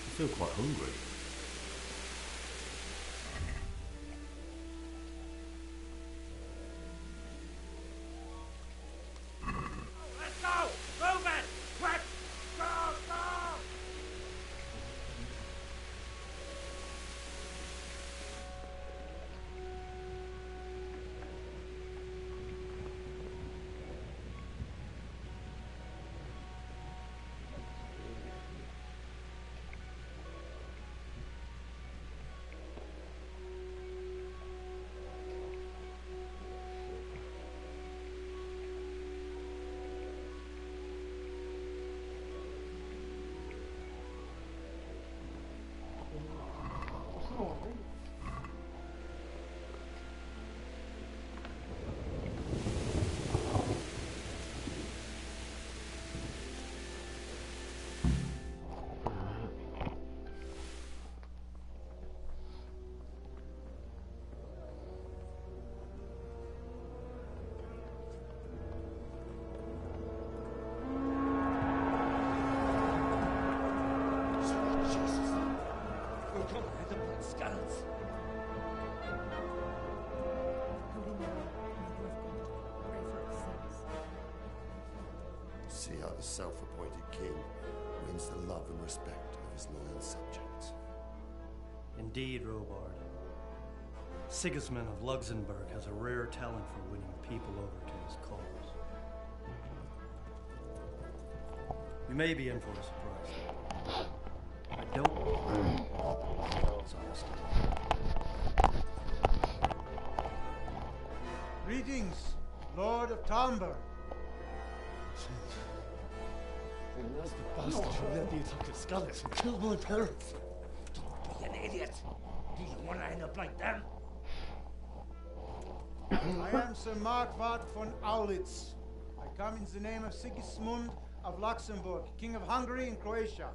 I feel quite hungry. Let's go! Move it! Quick! Go! Go! See how the self-appointed king wins the love and respect of his loyal subjects. Indeed, Robard. Sigismund of Luxembourg has a rare talent for winning people over to his cause. You may be in for a surprise. I don't. It's honesty. Greetings, Lord of Talmberg. That's the bastard who led the attack at Skalitz and killed my parents. Don't be an idiot. Do you want to end up like them? I am Sir Markwart von Aulitz. I come in the name of Sigismund of Luxembourg, King of Hungary and Croatia,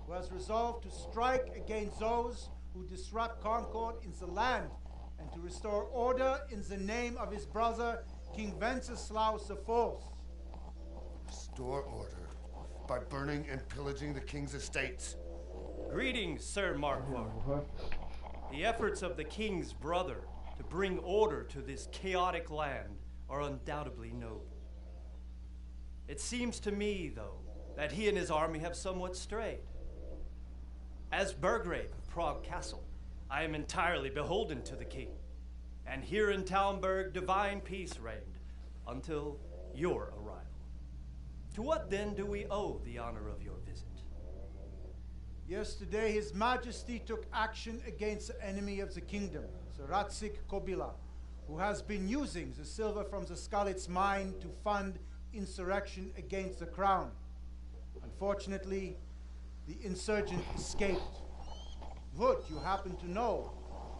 who has resolved to strike against those who disrupt concord in the land and to restore order in the name of his brother, King Wenceslaus IV. Restore order by burning and pillaging the king's estates. Greetings, Sir Markwart. The efforts of the king's brother to bring order to this chaotic land are undoubtedly noble. It seems to me, though, that he and his army have somewhat strayed. As Burgrave of Prague Castle, I am entirely beholden to the king. And here in Talmberg, divine peace reigned until your arrival. To what then do we owe the honor of your visit? Yesterday, His Majesty took action against the enemy of the kingdom, the Ratzik Kobila, who has been using the silver from the Skalitz mine to fund insurrection against the crown. Unfortunately, the insurgent escaped. Would you happen to know,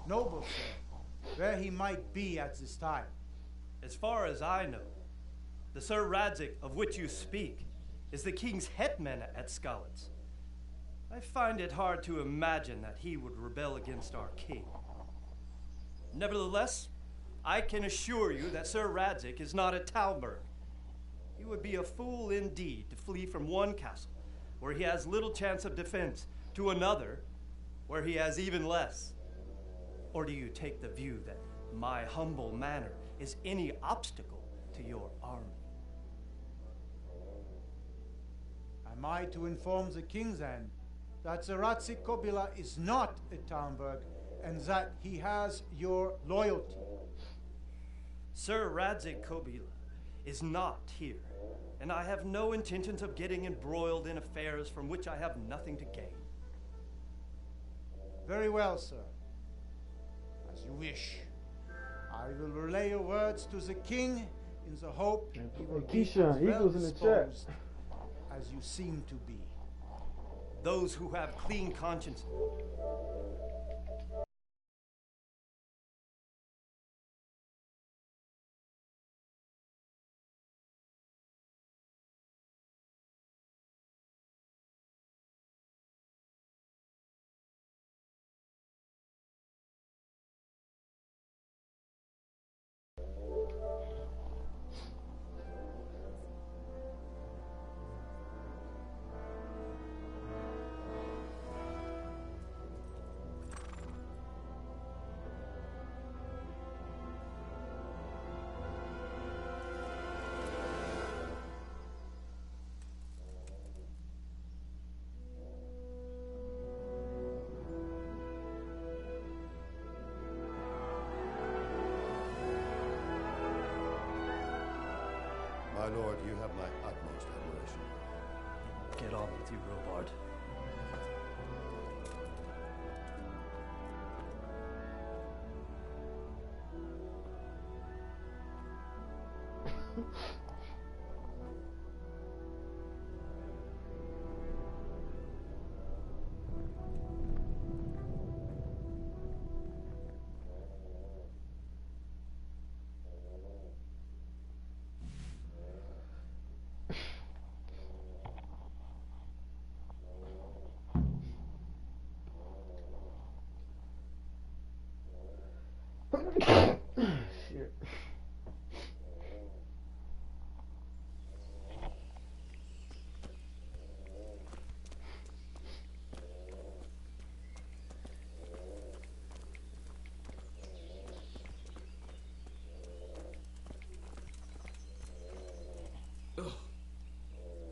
noble sir, where he might be at this time? As far as I know, the Sir Radzik of which you speak is the king's hetman at Skalitz. I find it hard to imagine that he would rebel against our king. Nevertheless, I can assure you that Sir Radzik is not at Talmberg. He would be a fool indeed to flee from one castle where he has little chance of defense to another where he has even less. Or do you take the view that my humble manner is any obstacle to your army? Am I to inform the king then that the Ratzik Kobila is not at Talmberg and that he has your loyalty? Sir Radzik Kobila is not here, and I have no intentions of getting embroiled in affairs from which I have nothing to gain. Very well, sir. As you wish. I will relay your words to the king in the hope he will be as well disposed as you seem to be. Those who have clean consciences. My lord, you have my utmost admiration. Get on with you, Robard. Shit.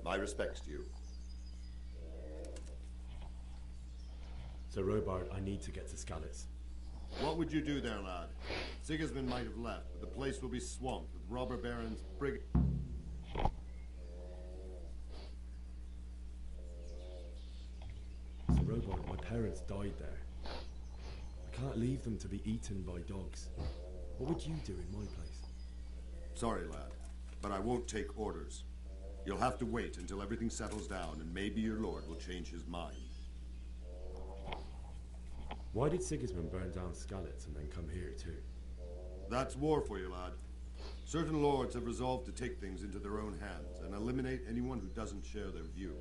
My respects to you. Sir Robard, I need to get to Skalitz. What would you do there, lad? Sigismund might have left, but the place will be swamped with robber barons, Sir Robard, my parents died there. I can't leave them to be eaten by dogs. What would you do in my place? Sorry, lad, but I won't take orders. You'll have to wait until everything settles down, and maybe your lord will change his mind. Why did Sigismund burn down Skalitz and then come here too? That's war for you, lad. Certain lords have resolved to take things into their own hands and eliminate anyone who doesn't share their view.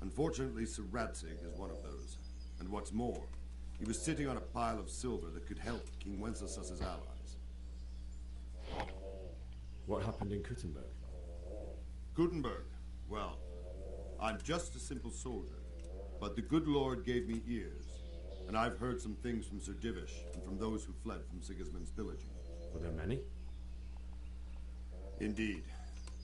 Unfortunately, Sir Radzik is one of those. And what's more, he was sitting on a pile of silver that could help King Wenceslaus's allies. What happened in Kuttenberg? Kuttenberg? Well, I'm just a simple soldier, but the good Lord gave me ears. And I've heard some things from Sir Divish and from those who fled from Sigismund's pillaging. Were there many? Indeed.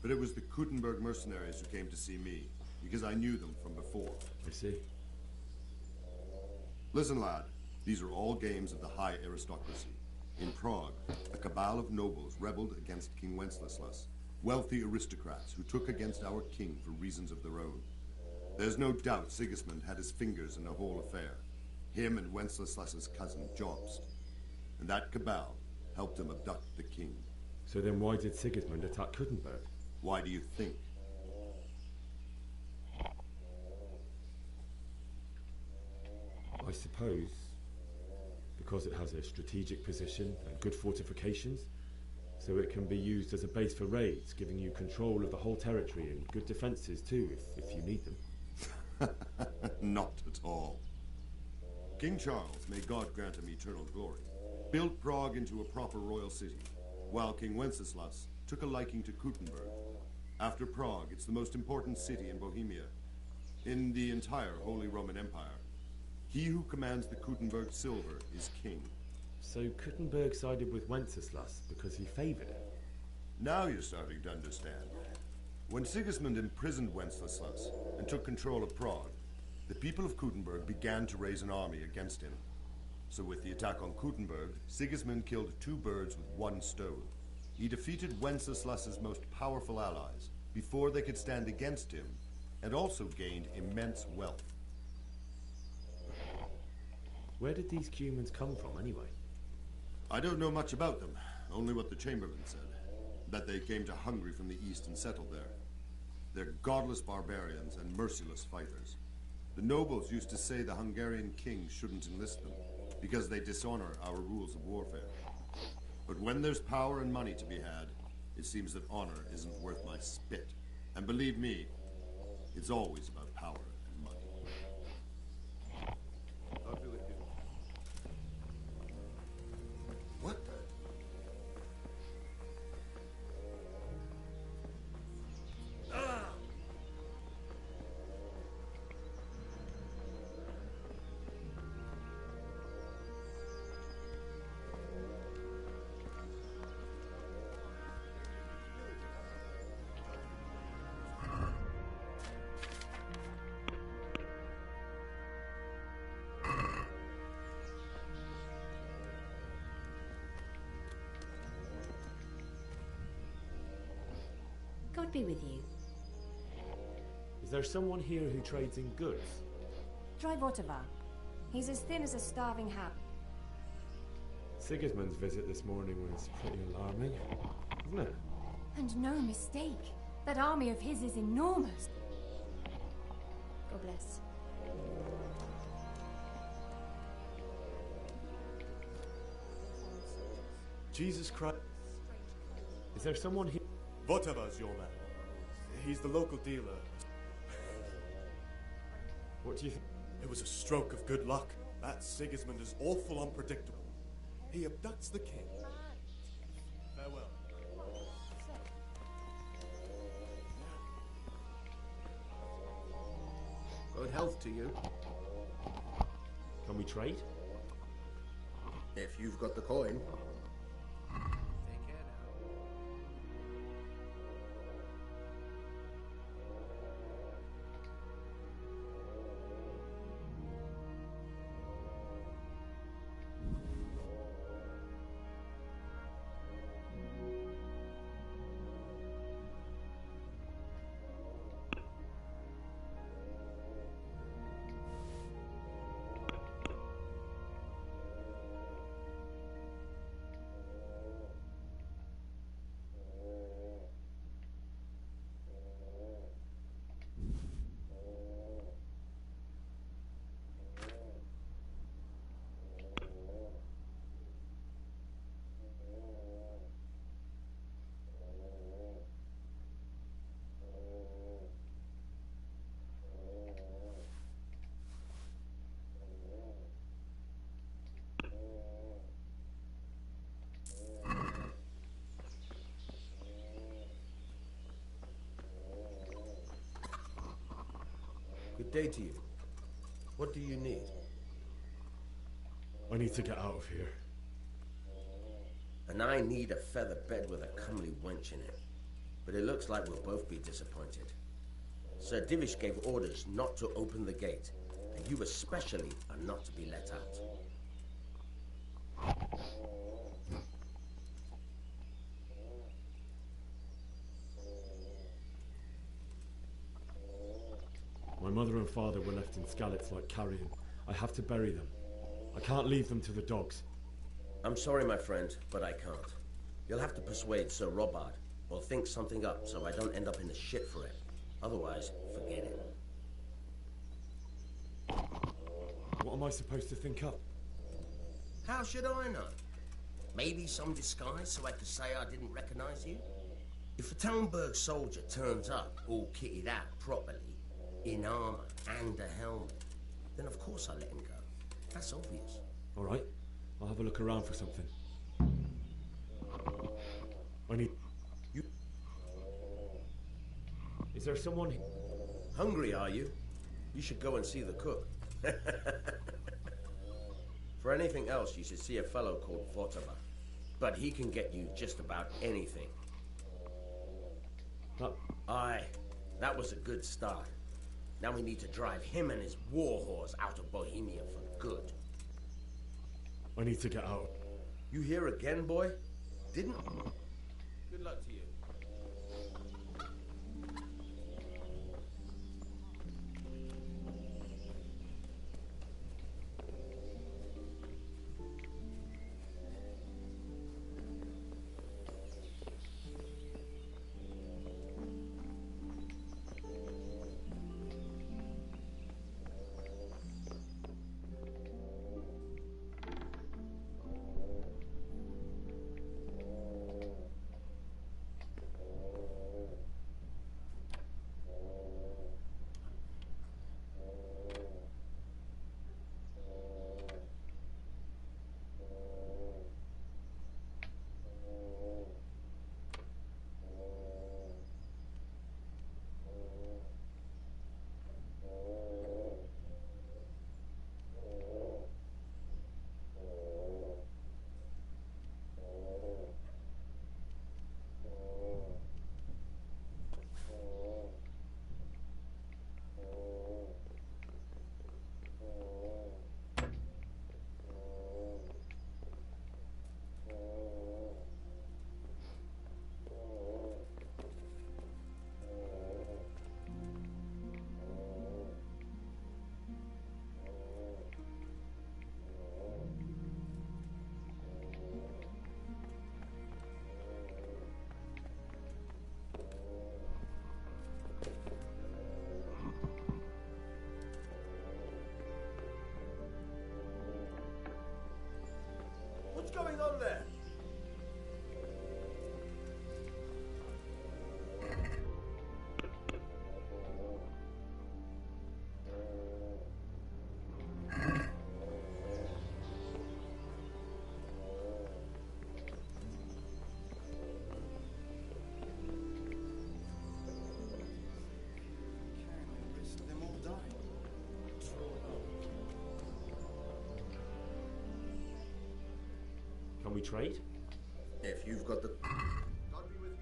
But it was the Kuttenberg mercenaries who came to see me, because I knew them from before. I see. Listen, lad. These are all games of the high aristocracy. In Prague, a cabal of nobles rebelled against King Wenceslas, wealthy aristocrats who took against our king for reasons of their own. There's no doubt Sigismund had his fingers in the whole affair. Him and Wenceslas's cousin, Jobst. And that cabal helped him abduct the king. So then why did Sigismund attack Kuttenberg? Why do you think? I suppose because it has a strategic position and good fortifications, so it can be used as a base for raids, giving you control of the whole territory and good defences too, if you need them. Not at all. King Charles, may God grant him eternal glory, built Prague into a proper royal city, while King Wenceslas took a liking to Kuttenberg. After Prague, it's the most important city in Bohemia, in the entire Holy Roman Empire. He who commands the Kuttenberg silver is king. So Kuttenberg sided with Wenceslas because he favoured him? Now you're starting to understand. When Sigismund imprisoned Wenceslas and took control of Prague, the people of Kuttenberg began to raise an army against him. So with the attack on Kuttenberg, Sigismund killed two birds with one stone. He defeated Wenceslas's most powerful allies before they could stand against him, and also gained immense wealth. Where did these Cumans come from, anyway? I don't know much about them, only what the Chamberlain said. That they came to Hungary from the east and settled there. They're godless barbarians and merciless fighters. The nobles used to say the Hungarian king shouldn't enlist them, because they dishonor our rules of warfare. But when there's power and money to be had, it seems that honor isn't worth my spit. And believe me, it's always about power and money. I'll be with you. What the? God be with you. Is there someone here who trades in goods? Try Votava. He's as thin as a starving hab. Sigismund's visit this morning was pretty alarming, wasn't it? And no mistake. That army of his is enormous. God bless. Jesus Christ. Is there someone here? Votava's your man. He's the local dealer. What do you think? It was a stroke of good luck. That Sigismund is awful unpredictable. He abducts the king. Farewell. Good health to you. Can we trade? If you've got the coin. Good day to you. What do you need? I need to get out of here. And I need a feather bed with a comely wench in it. But it looks like we'll both be disappointed. Sir Divish gave orders not to open the gate, and you especially are not to be let out. My mother and father were left in Skalitz like carrion. I have to bury them. I can't leave them to the dogs. I'm sorry, my friend, but I can't. You'll have to persuade Sir Robard, or think something up so I don't end up in the shit for it. Otherwise, forget it. What am I supposed to think up? How should I know? Maybe some disguise so I could say I didn't recognize you? If a Talmberg soldier turns up all kitted out properly, in armor and a helmet, then of course I let him go. That's obvious. All right, I'll have a look around for something. I need... You... Is there someone... Hungry, are you? You should go and see the cook. For anything else, you should see a fellow called Votava. But he can get you just about anything. Aye, that was a good start. Now we need to drive him and his war horse out of Bohemia for good. I need to get out. You here again, boy? Didn't... Good luck to you. What's going on there? Can we trade? If you've got the... God be with you.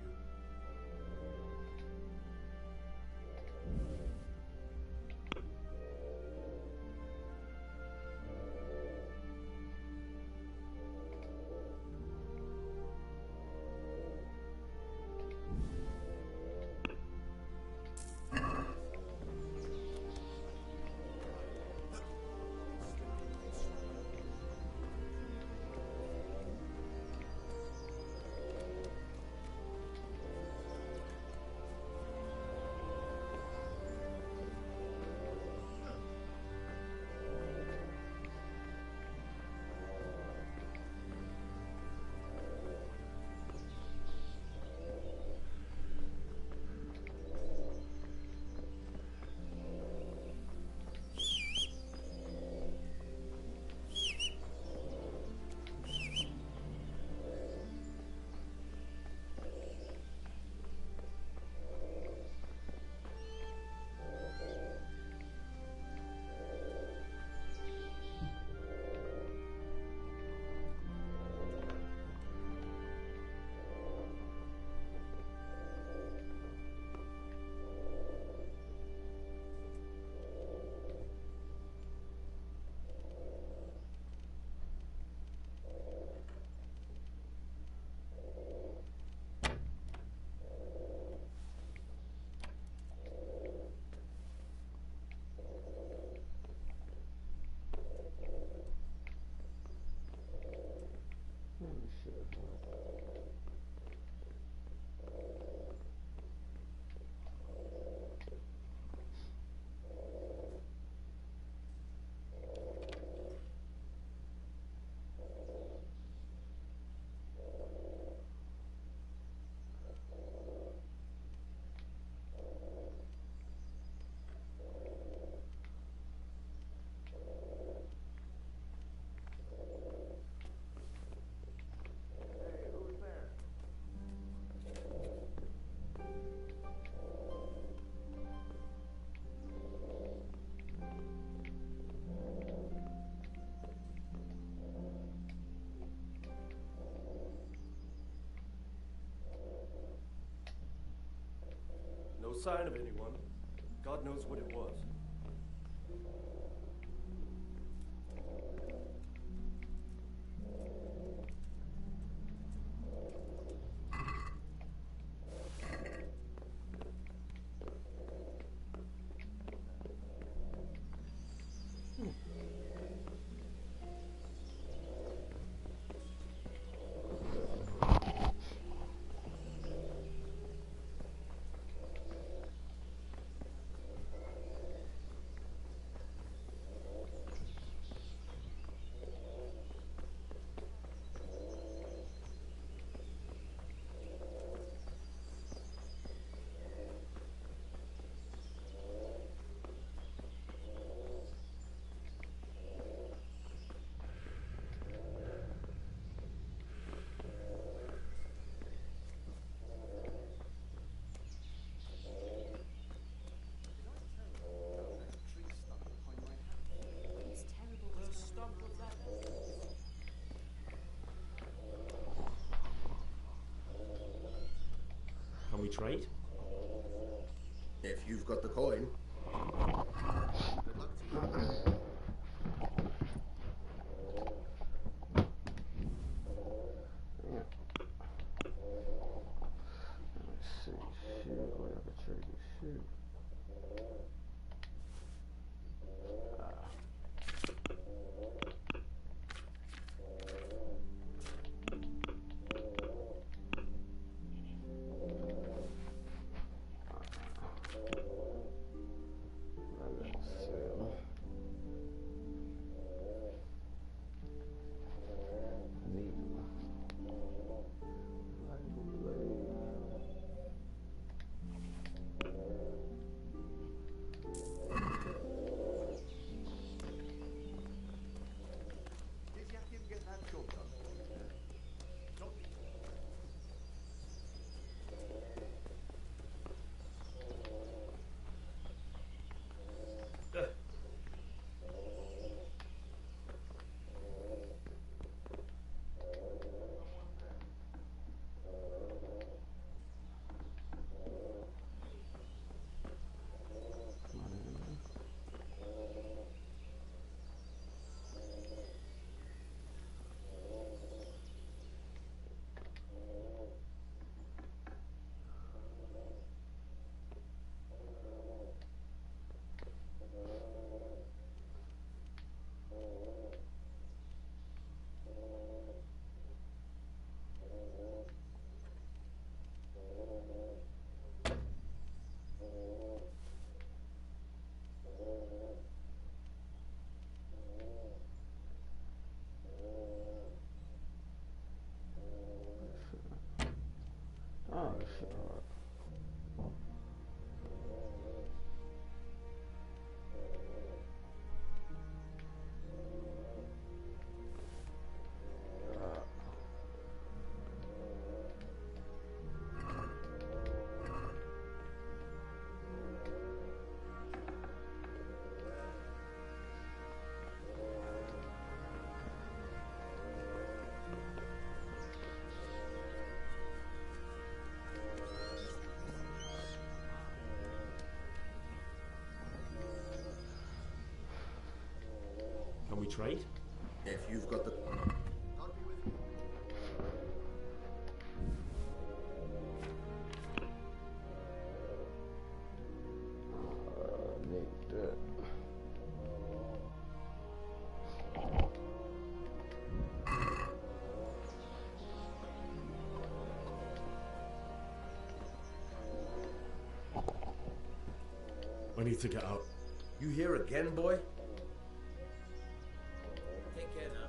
sign of anyone. God knows what it was. Can we trade? If you've got the coin. Good luck to you. Let's see. Shoot, whatever trade you shoot. Oh, shit. Can we trade? If you've got the... I need to get out. You here again, boy? Take care now.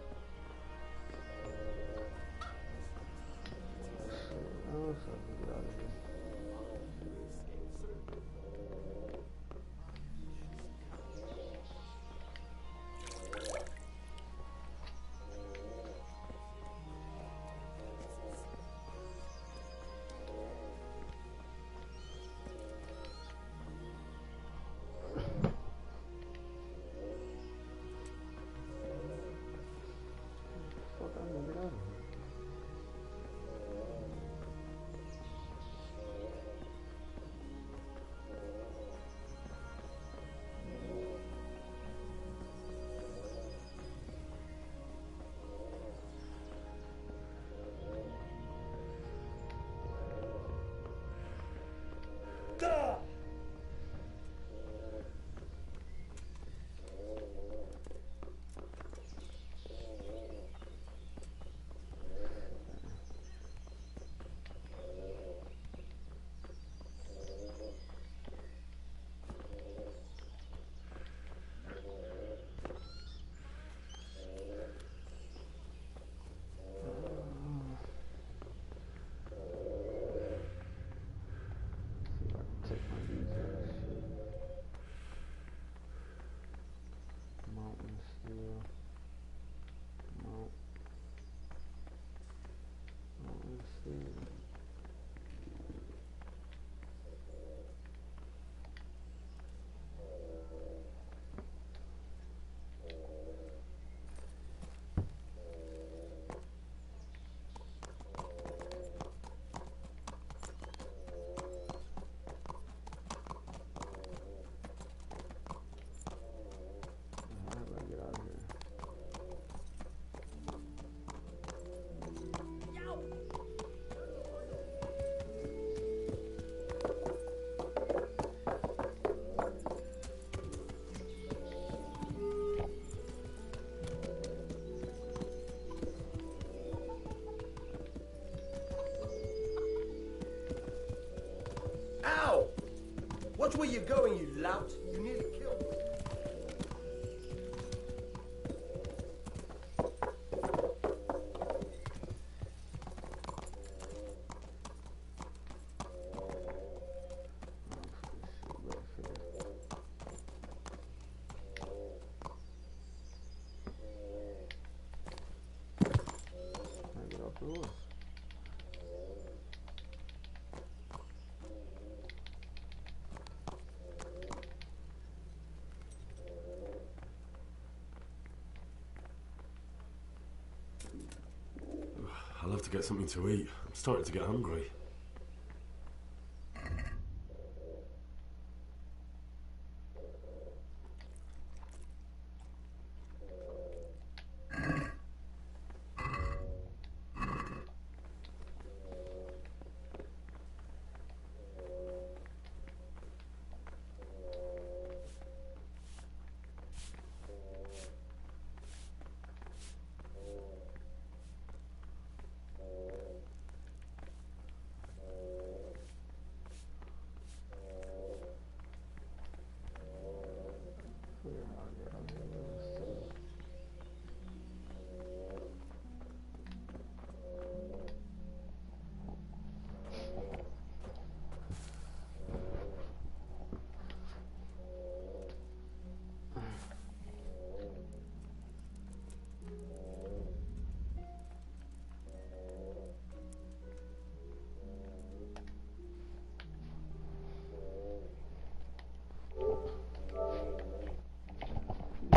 where you're going, you lout. You nearly killed me. I'll have to get something to eat. I'm starting to get hungry.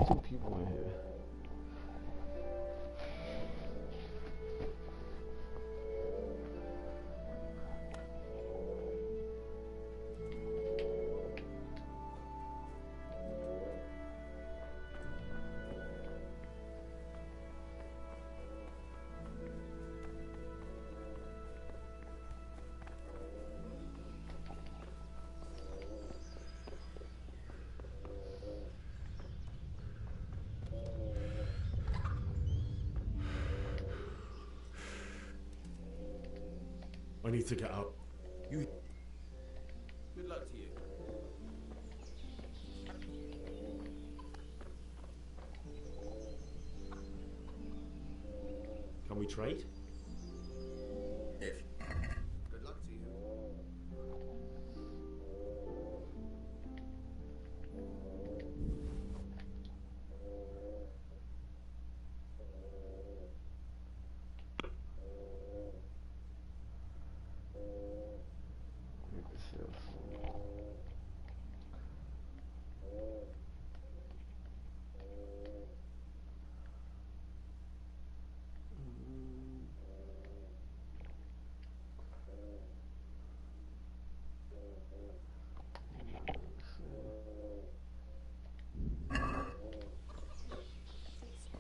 Two people in here. I need to get out. You. Good luck to you. Can we trade? If. Good luck to you.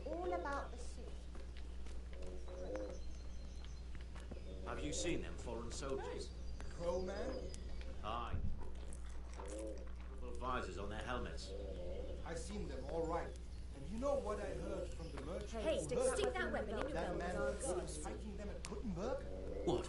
All about the suit. Have you seen them foreign soldiers? Crow man? Aye. Purple visors on their helmets. I seen them, all right. And you know what I heard from the merchant? Hey, who heard stick that weapon in your that belt. man who was fighting them at Gutenberg? What?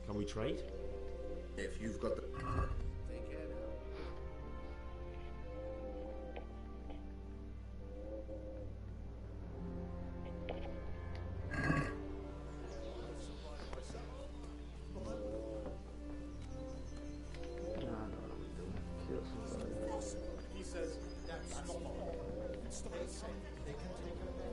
Can we trade? If you've got the... Take care now. He says that's not all. Stay safe. They can take her back.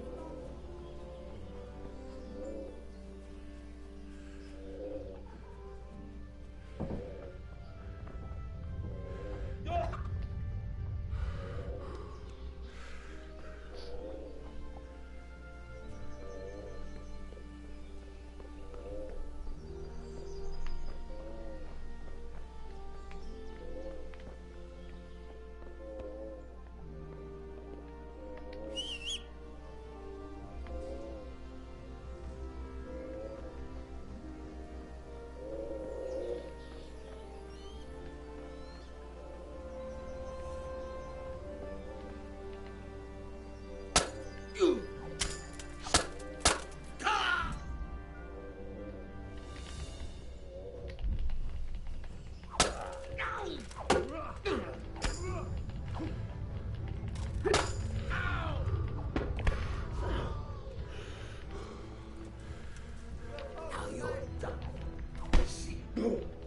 Boom.